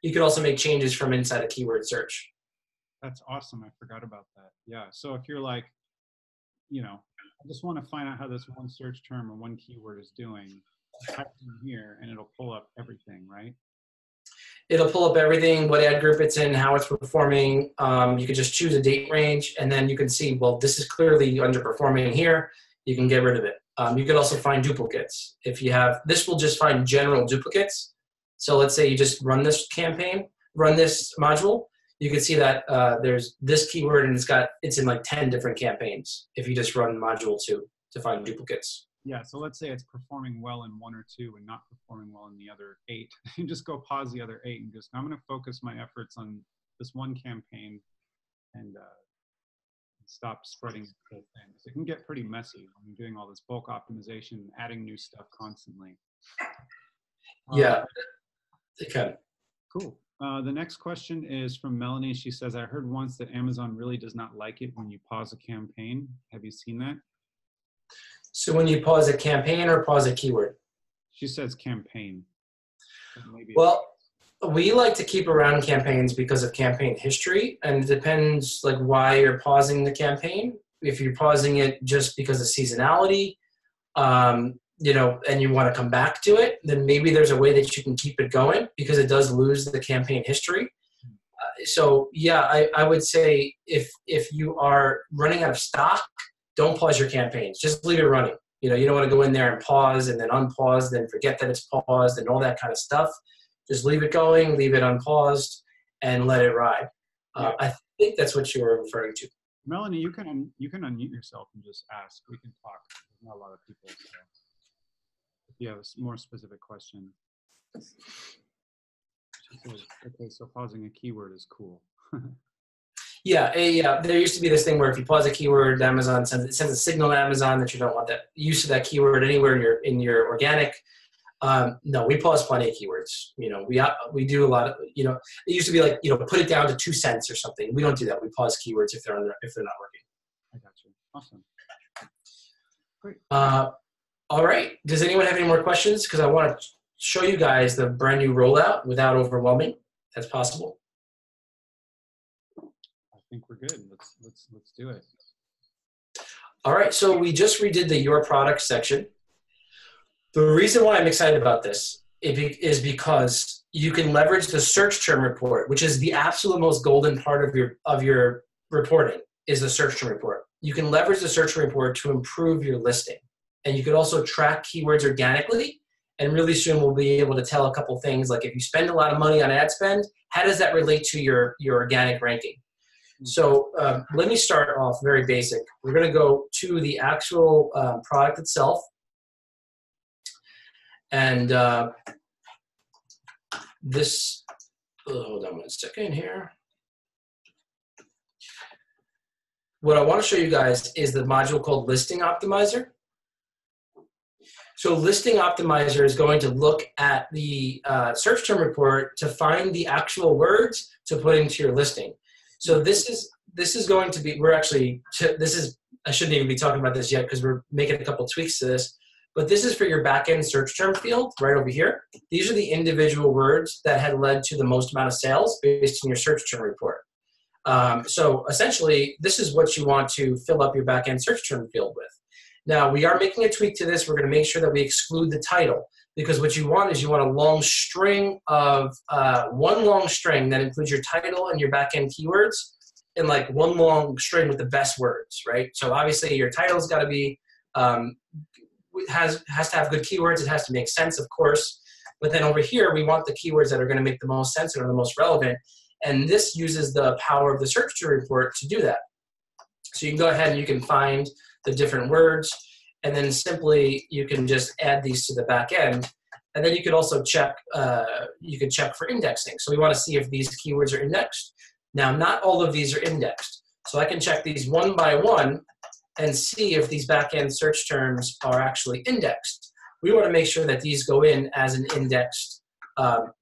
You could also make changes from inside a keyword search. That's awesome. I forgot about that. Yeah. So if you're like, I just want to find out how this one search term or one keyword is doing, type in here and it'll pull up everything, right? It'll pull up everything, what ad group it's in, how it's performing. You can just choose a date range, and then you can see, well, this is clearly underperforming here. You can get rid of it. You could also find duplicates. If you have, this will just find general duplicates. So let's say you just run this campaign, run this module, you can see that there's this keyword and it's in like 10 different campaigns if you just run module 2 to find duplicates. Yeah, so let's say it's performing well in 1 or 2 and not performing well in the other 8. You just go pause the other 8 and just, I'm going to focus my efforts on this one campaign and stop spreading the things. It can get pretty messy when you're doing all this bulk optimization, adding new stuff constantly. Yeah, they can. Cool. The next question is from Melanie. She says, I heard once that Amazon really does not like it when you pause a campaign. Have you seen that? So when you pause a campaign or pause a keyword? She says campaign. Maybe well, we like to keep around campaigns because of campaign history, and it depends like why you're pausing the campaign. If you're pausing it just because of seasonality, you know, and you want to come back to it, then maybe there's a way that you can keep it going because it does lose the campaign history. So yeah, I would say if you are running out of stock, don't pause your campaigns. Just leave it running. You know, you don't want to go in there and pause and then unpause, then forget that it's paused and all that kind of stuff. Just leave it going, leave it unpaused, and let it ride. I think that's what you were referring to. Melanie, you can unmute yourself and just ask. We can talk. There's not a lot of people. So if you have a more specific question. She says, okay, so pausing a keyword is cool. Yeah, there used to be this thing where if you pause a keyword, Amazon sends a signal to Amazon that you don't want that use of that keyword anywhere in your organic. No, we pause plenty of keywords. You know, we do a lot of, you know, it used to be like, you know, put it down to 2 cents or something. We don't do that. We pause keywords if they're not working. I got you. Awesome. Great. All right. Does anyone have any more questions? Because I want to show you guys the brand new rollout without overwhelming. That's possible. I think we're good. Let's do it. All right. So we just redid the Your Product section. The reason why I'm excited about this is because you can leverage the search term report, which is the absolute most golden part of your reporting is the search term report. You can leverage the search term report to improve your listing. And you could also track keywords organically. And really soon we'll be able to tell a couple things like if you spend a lot of money on ad spend, how does that relate to your organic ranking? So let me start off very basic. We're going to go to the actual product itself. And hold on 1 second here. What I want to show you guys is the module called Listing Optimizer. So Listing Optimizer is going to look at the search term report to find the actual words to put into your listing. So this is going to be, I shouldn't even be talking about this yet because we're making a couple tweaks to this. But this is for your backend search term field right over here. These are the individual words that had led to the most amount of sales based on your search term report. So essentially, this is what you want to fill up your backend search term field with. Now, we are making a tweak to this. We're going to make sure that we exclude the title because what you want is you want a long string of one long string that includes your title and your backend keywords and like one long string with the best words, right? So obviously, your title's got to be has to have good keywords. It has to make sense, of course. But then over here, we want the keywords that are going to make the most sense and are the most relevant. And this uses the power of the search term report to do that. So you can go ahead and you can find the different words, and then simply you can just add these to the back end. And then you could also check, you could check for indexing. So we want to see if these keywords are indexed. Now, not all of these are indexed. So I can check these one by one and see if these back-end search terms are actually indexed. We want to make sure that these go in as an indexed.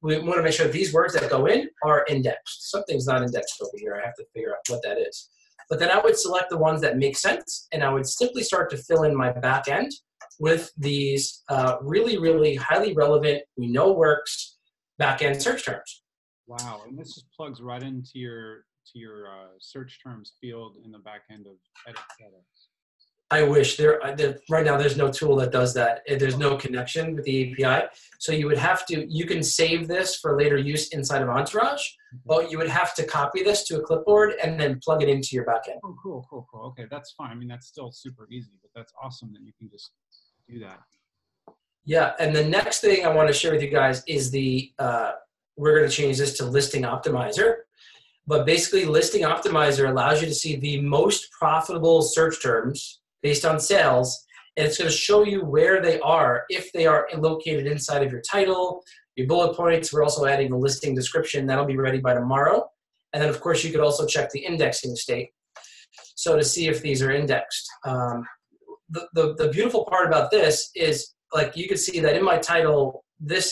We want to make sure that these words that go in are indexed. Something's not indexed over here. I have to figure out what that is. But then I would select the ones that make sense, and I would simply start to fill in my back-end with these really, really highly relevant, we know works, back-end search terms. Wow, and this just plugs right into your search terms field in the back end of edit settings. I wish right now there's no tool that does that. There's no connection with the API. So you would have to, you can save this for later use inside of Entourage, but you would have to copy this to a clipboard and then plug it into your backend. Oh, cool. Okay, that's fine. I mean, that's still super easy, but that's awesome that you can just do that. Yeah, and the next thing I want to share with you guys is we're going to change this to Listing Optimizer. But basically, Listing Optimizer allows you to see the most profitable search terms based on sales, and it's going to show you where they are, if they are located inside of your title, your bullet points. We're also adding the listing description. That'll be ready by tomorrow. And then, of course, you could also check the indexing state. So to see if these are indexed. The beautiful part about this is like you could see that in my title, this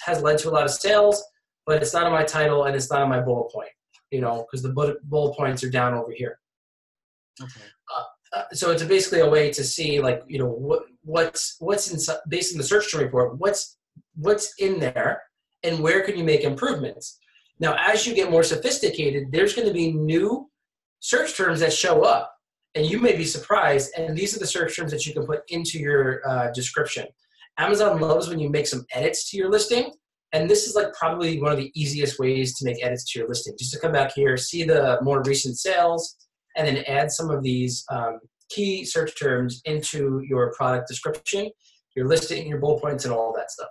has led to a lot of sales, but it's not in my title and it's not in my bullet point, you know, because the bullet points are down over here. Okay. So it's basically a way to see, like, you know, what's inside, based on the search term report, what's in there and where can you make improvements. Now, as you get more sophisticated, there's going to be new search terms that show up, and you may be surprised. And these are the search terms that you can put into your description. Amazon loves when you make some edits to your listing. And this is like probably one of the easiest ways to make edits to your listing. Just to come back here, see the more recent sales, and then add some of these key search terms into your product description, your listing, your bullet points, and all that stuff.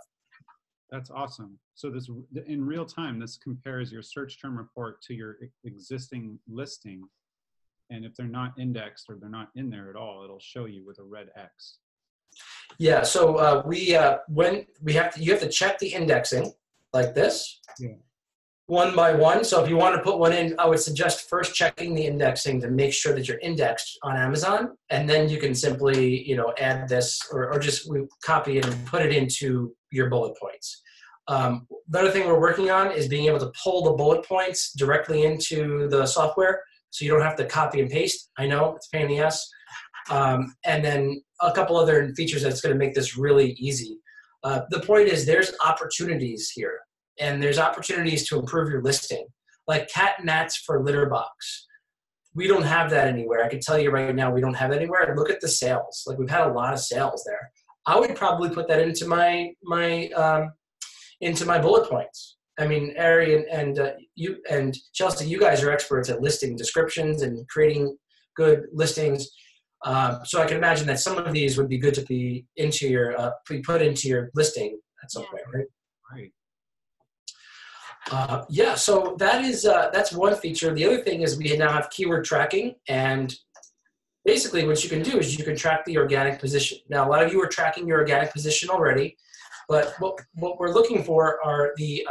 That's awesome. So this, in real time, this compares your search term report to your existing listing. And if they're not indexed or they're not in there at all, it'll show you with a red X. Yeah, so you have to check the indexing like this. Yeah. One by one. So if you want to put one in, I would suggest first checking the indexing to make sure that you're indexed on Amazon, and then you can simply, you know, add this or just copy it and put it into your bullet points. The other thing we're working on is being able to pull the bullet points directly into the software, so you don't have to copy and paste. I know it's a pain in the ass. And then a couple other features that's going to make this really easy. The point is, there's opportunities here. And there's opportunities to improve your listing, like cat mats for litter box. We don't have that anywhere. I can tell you right now, we don't have it anywhere. Look at the sales. Like, we've had a lot of sales there. I would probably put that into my bullet points. I mean, Ari and you and Chelsea, you guys are experts at listing descriptions and creating good listings. So I can imagine that some of these would be good to be into your put into your listing at some point, right? Right. Yeah, so that's one feature. The other thing is we now have keyword tracking, and basically what you can do is you can track the organic position. Now, a lot of you are tracking your organic position already, but what we're looking for are the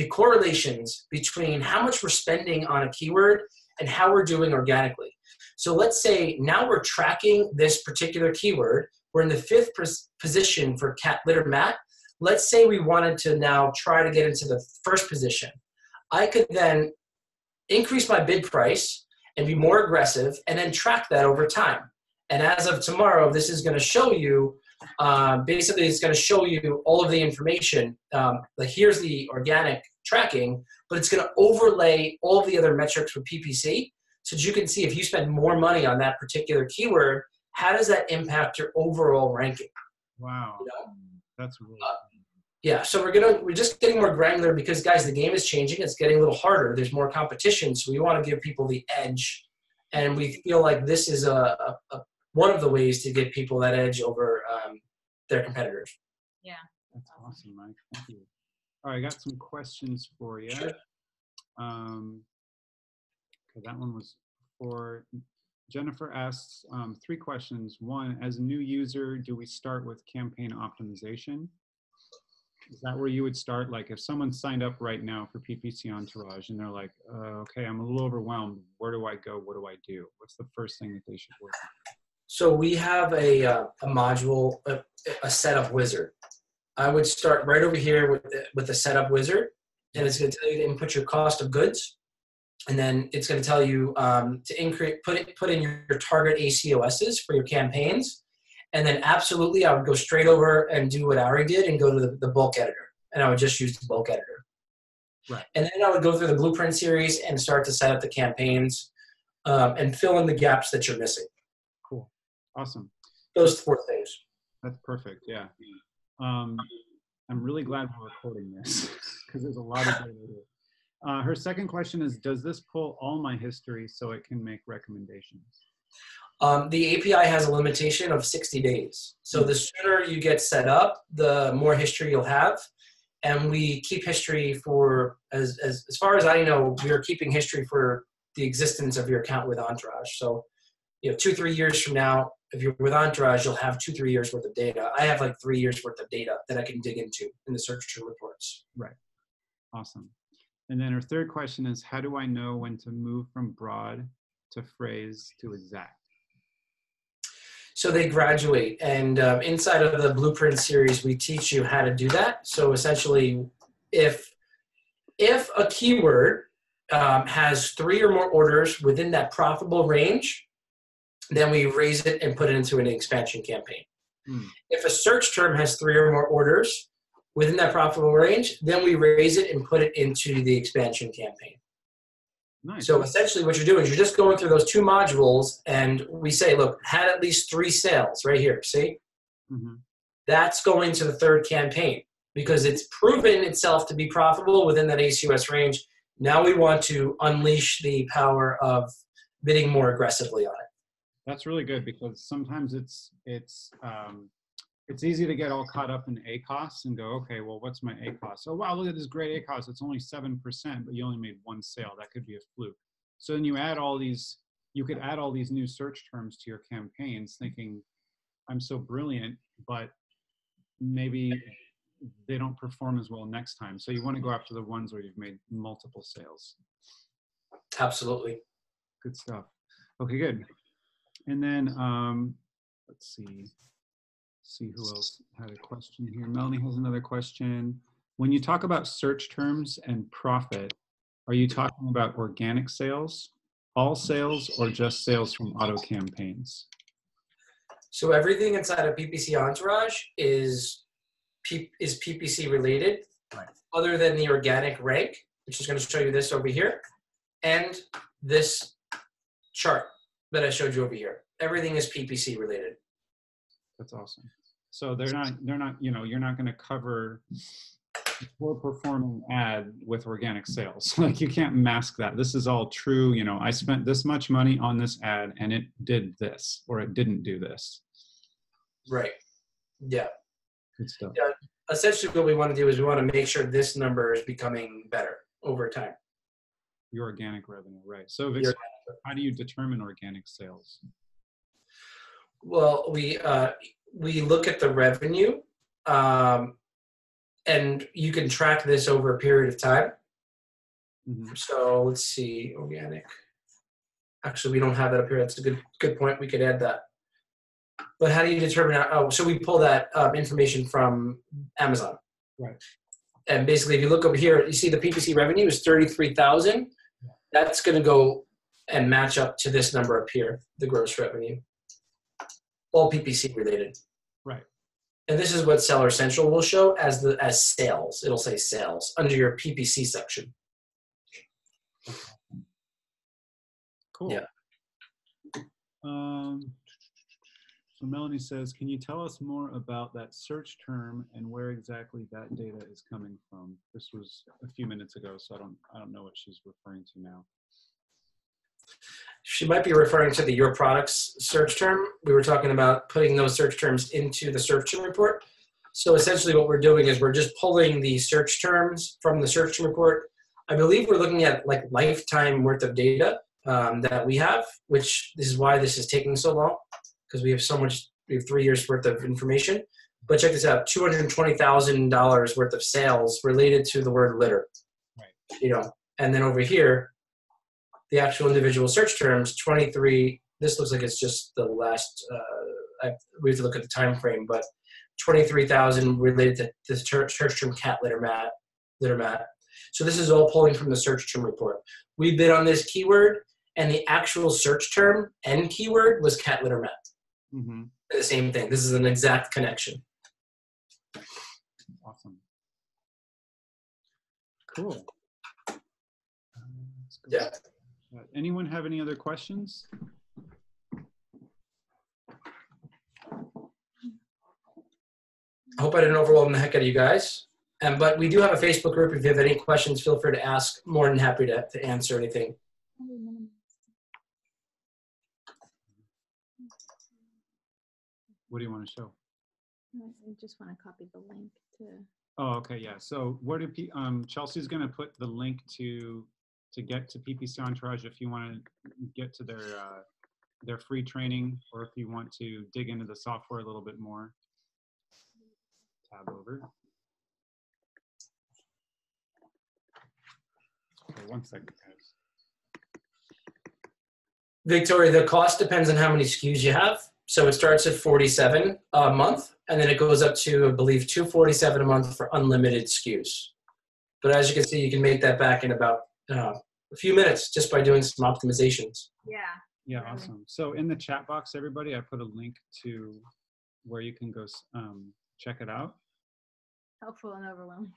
correlations between how much we're spending on a keyword and how we're doing organically. So let's say now we're tracking this particular keyword. We're in the 5th position for cat litter mat. Let's say we wanted to now try to get into the 1st position. I could then increase my bid price and be more aggressive and then track that over time. And as of tomorrow, this is going to show you, basically it's going to show you all of the information. Like, here's the organic tracking, but it's going to overlay all of the other metrics with PPC, so that you can see if you spend more money on that particular keyword, how does that impact your overall ranking? Wow. You know? That's really cool. Yeah, so we're just getting more granular because, guys, the game is changing. It's getting a little harder. There's more competition, so we want to give people the edge, and we feel like this is one of the ways to give people that edge over their competitors. Yeah. That's awesome, Mike. Thank you. All right, I got some questions for you. Sure. Okay, that one was for Jennifer. Asks 3 questions. 1, as a new user, do we start with campaign optimization? Is that where you would start? Like, if someone signed up right now for PPC Entourage and they're like, okay, I'm a little overwhelmed. Where do I go? What do I do? What's the first thing that they should work on? So we have a module, a setup wizard. I would start right over here with the setup wizard, and it's going to tell you to input your cost of goods, and then it's going to tell you to increase, put in your target ACOSs for your campaigns, and then absolutely I would go straight over and do what Ari did and go to the bulk editor, and I would just use the bulk editor. Right. And then I would go through the blueprint series and start to set up the campaigns and fill in the gaps that you're missing. Cool. Awesome. Those 4 things. That's perfect. Yeah. I'm really glad we're recording this because there's a lot of data. Her second question is, does this pull all my history so it can make recommendations? The API has a limitation of 60 days. So the sooner you get set up, the more history you'll have. And we keep history for, as far as I know, we are keeping history for the existence of your account with Entourage. So, 2-3 years from now, if you're with Entourage, you'll have 2-3 years worth of data. I have like 3 years worth of data that I can dig into in the search term reports. Right. Awesome. And then her third question is, how do I know when to move from broad to phrase to exact? So they graduate, and inside of the Blueprint series, we teach you how to do that. So essentially, if a keyword has 3 or more orders within that profitable range, then we raise it and put it into an expansion campaign. If a search term has 3 or more orders within that profitable range, then we raise it and put it into the expansion campaign. Nice. So essentially what you're doing is you're just going through those 2 modules, and we say, look, had at least 3 sales right here, see? That's going to the 3rd campaign because it's proven itself to be profitable within that ACUS range. Now we want to unleash the power of bidding more aggressively on it. That's really good because sometimes it's easy to get all caught up in ACOS and go, okay, well, what's my ACOS? Oh, wow, look at this great ACOS. It's only 7%, but you only made 1 sale. That could be a fluke. So then you could add all these new search terms to your campaigns thinking, I'm so brilliant, but maybe they don't perform as well next time. So you want to go after the ones where you've made multiple sales. Absolutely. Good stuff. Okay, good. And then let's see who else had a question here. Melanie has another question. When you talk about search terms and profit, are you talking about organic sales, all sales, or just sales from auto campaigns? So everything inside of PPC Entourage is PPC related, right, other than the organic rank, which is going to show you this over here, and this chart that I showed you over here. Everything is PPC related. That's awesome. So they're not, you're not going to cover a poor performing ad with organic sales. Like you can't mask that. This is all true. I spent this much money on this ad and it did this, or it didn't do this. Right. Yeah. Good stuff. Yeah. Essentially what we want to do is we want to make sure this number is becoming better over time. Your organic revenue, right. So how do you determine organic sales? Well, we look at the revenue, and you can track this over a period of time. So let's see, organic. Actually, we don't have that up here. That's a good point. We could add that. But how do you determine? So we pull that information from Amazon. Right. And basically, if you look over here, you see the PPC revenue is 33,000. That's going to go and match up to this number up here, the gross revenue. All PPC related. Right. And this is what Seller Central will show as sales. It'll say sales under your PPC section. Cool. Yeah. So Melanie says, can you tell us more about that search term and where exactly that data is coming from? This was a few minutes ago, so I don't know what she's referring to now. She might be referring to the Your Products search term. We were talking about putting those search terms into the search term report. So essentially what we're doing is we're just pulling the search terms from the search term report. I believe we're looking at like lifetime worth of data that we have, which this is why this is taking so long, because we have 3 years worth of information. But check this out, $220,000 worth of sales related to the word litter. Right. And then over here, the actual individual search terms, 23, this looks like it's just the last, we have to look at the time frame, but 23,000 related to the search term cat litter mat. So this is all pulling from the search term report. We bid on this keyword, and the actual search term and keyword was cat litter mat. Mm-hmm. The same thing. This is an exact connection. Awesome. Cool. Yeah. Anyone have any other questions? I hope I didn't overwhelm the heck out of you guys. But we do have a Facebook group. If you have any questions, feel free to ask. More than happy to answer anything. What do you want to show? I just want to copy the link to. Oh, okay, yeah. So where do Chelsea's going to put the link to get to PPC Entourage if you want to get to their free training, or if you want to dig into the software a little bit more. Tab over. Okay, 1 second, guys. Victoria, the cost depends on how many SKUs you have. So it starts at $47 a month, and then it goes up to, I believe, $247 a month for unlimited SKUs. But as you can see, you can make that back in about a few minutes just by doing some optimizations. Yeah. Yeah, awesome. So in the chat box, everybody, I put a link to where you can go check it out. Helpful and overwhelming.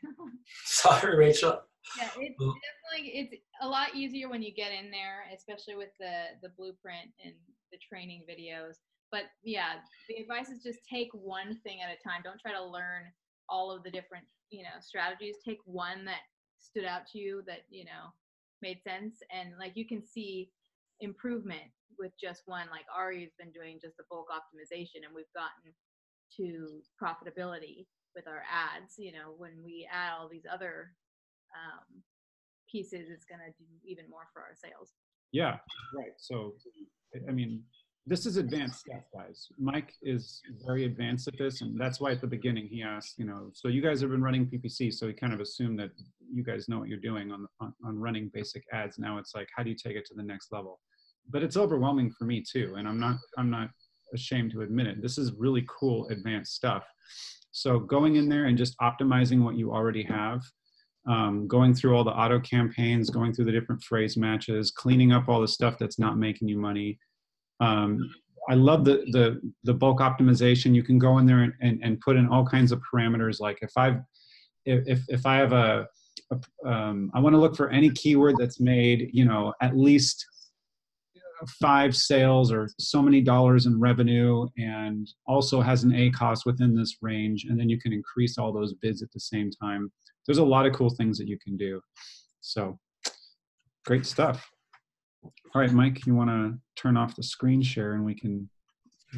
Sorry, Rachel. Yeah, it's definitely, it's a lot easier when you get in there, especially with the blueprint and the training videos. But yeah, the advice is just take one thing at a time. Don't try to learn all of the different, strategies. Take one that stood out to you that, made sense. And like you can see improvement with just one. Like Ari's been doing just the bulk optimization, and we've gotten to profitability with our ads. When we add all these other pieces, it's going to do even more for our sales. Yeah, right. So, I mean, this is advanced stuff, guys. Mike is very advanced at this, and that's why at the beginning he asked, so you guys have been running PPC, so he kind of assumed that you guys know what you're doing on running basic ads. Now it's like, how do you take it to the next level? But it's overwhelming for me too, and I'm not ashamed to admit it. This is really cool advanced stuff. So going in there and just optimizing what you already have, going through all the auto campaigns, going through the different phrase matches, cleaning up all the stuff that's not making you money. I love the bulk optimization. You can go in there and put in all kinds of parameters. Like if I have I want to look for any keyword that's made, at least 5 sales or so many dollars in revenue, and also has an ACoS within this range, and then you can increase all those bids at the same time. There's a lot of cool things that you can do. So great stuff. All right, Mike, you want to turn off the screen share and we can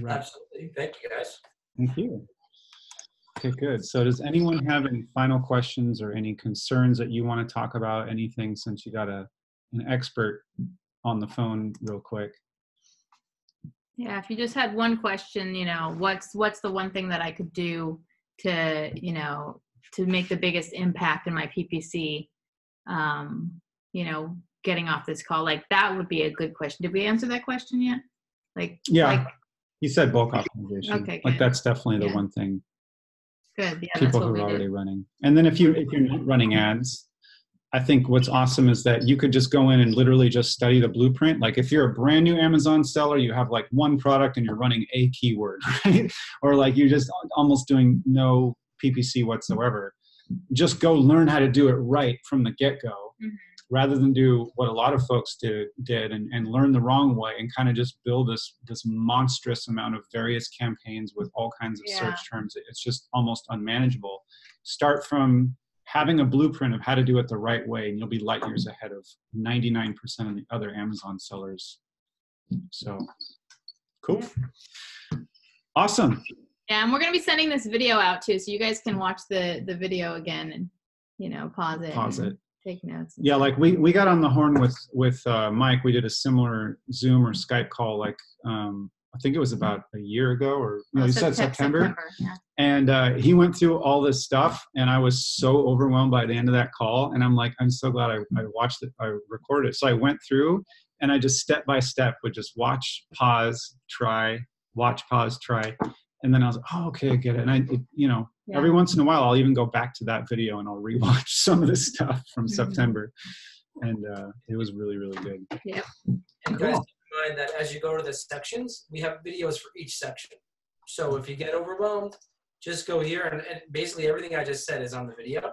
wrap. Absolutely. Thank you, guys. Thank you. Okay, good. So does anyone have any final questions or any concerns that you want to talk about? Anything, since you got an expert on the phone real quick? Yeah, if you just had one question, what's the one thing that I could do to, to make the biggest impact in my PPC, getting off this call, like that would be a good question. Did we answer that question yet? You said bulk optimization. Okay, like that's definitely the one thing. Good. Yeah, people who are already running. And then if you're not running ads, I think what's awesome is that you could just go in and literally just study the blueprint. Like if you're a brand new Amazon seller, you have like one product and you're running a keyword, right? Or like you're just almost doing no PPC whatsoever. Just go learn how to do it right from the get-go, rather than do what a lot of folks did and learn the wrong way and kind of just build this monstrous amount of various campaigns with all kinds of search terms. It's just almost unmanageable. Start from having a blueprint of how to do it the right way, and you'll be light years ahead of 99% of the other Amazon sellers. So, cool. Awesome. Yeah, and we're going to be sending this video out too, so you guys can watch the video again and, pause it. Take notes. Yeah, like we got on the horn with Mike. We did a similar Zoom or Skype call, like I think it was about a year ago, or you said September. Yeah. And he went through all this stuff, and I was so overwhelmed by the end of that call. And I'm like, I'm so glad I watched it, I recorded it. So I went through, and I just step by step would just watch, pause, try, watch, pause, try. And then I was like, oh, okay, I get it. And every once in a while, I'll even go back to that video and I'll rewatch some of this stuff from September. And it was really, really good. Yeah. And guys, keep in mind that as you go to the sections, we have videos for each section. So if you get overwhelmed, just go here. And basically everything I just said is on the video.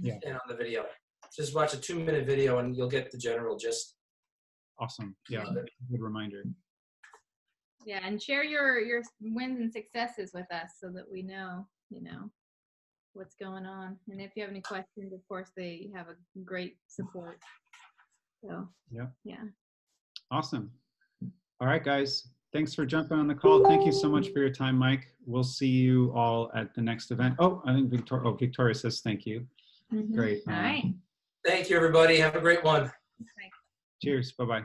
Yeah. And on the video. Just watch a 2-minute video and you'll get the general gist. Awesome. Yeah, good reminder. Yeah, and share your wins and successes with us so that we know, what's going on. And if you have any questions, of course, they have a great support. So, yeah. Awesome. All right, guys. Thanks for jumping on the call. Thank you so much for your time, Mike. We'll see you all at the next event. Oh, I think Victoria says thank you. Great. All right. Thank you, everybody. Have a great one. Thanks. Cheers. Bye-bye.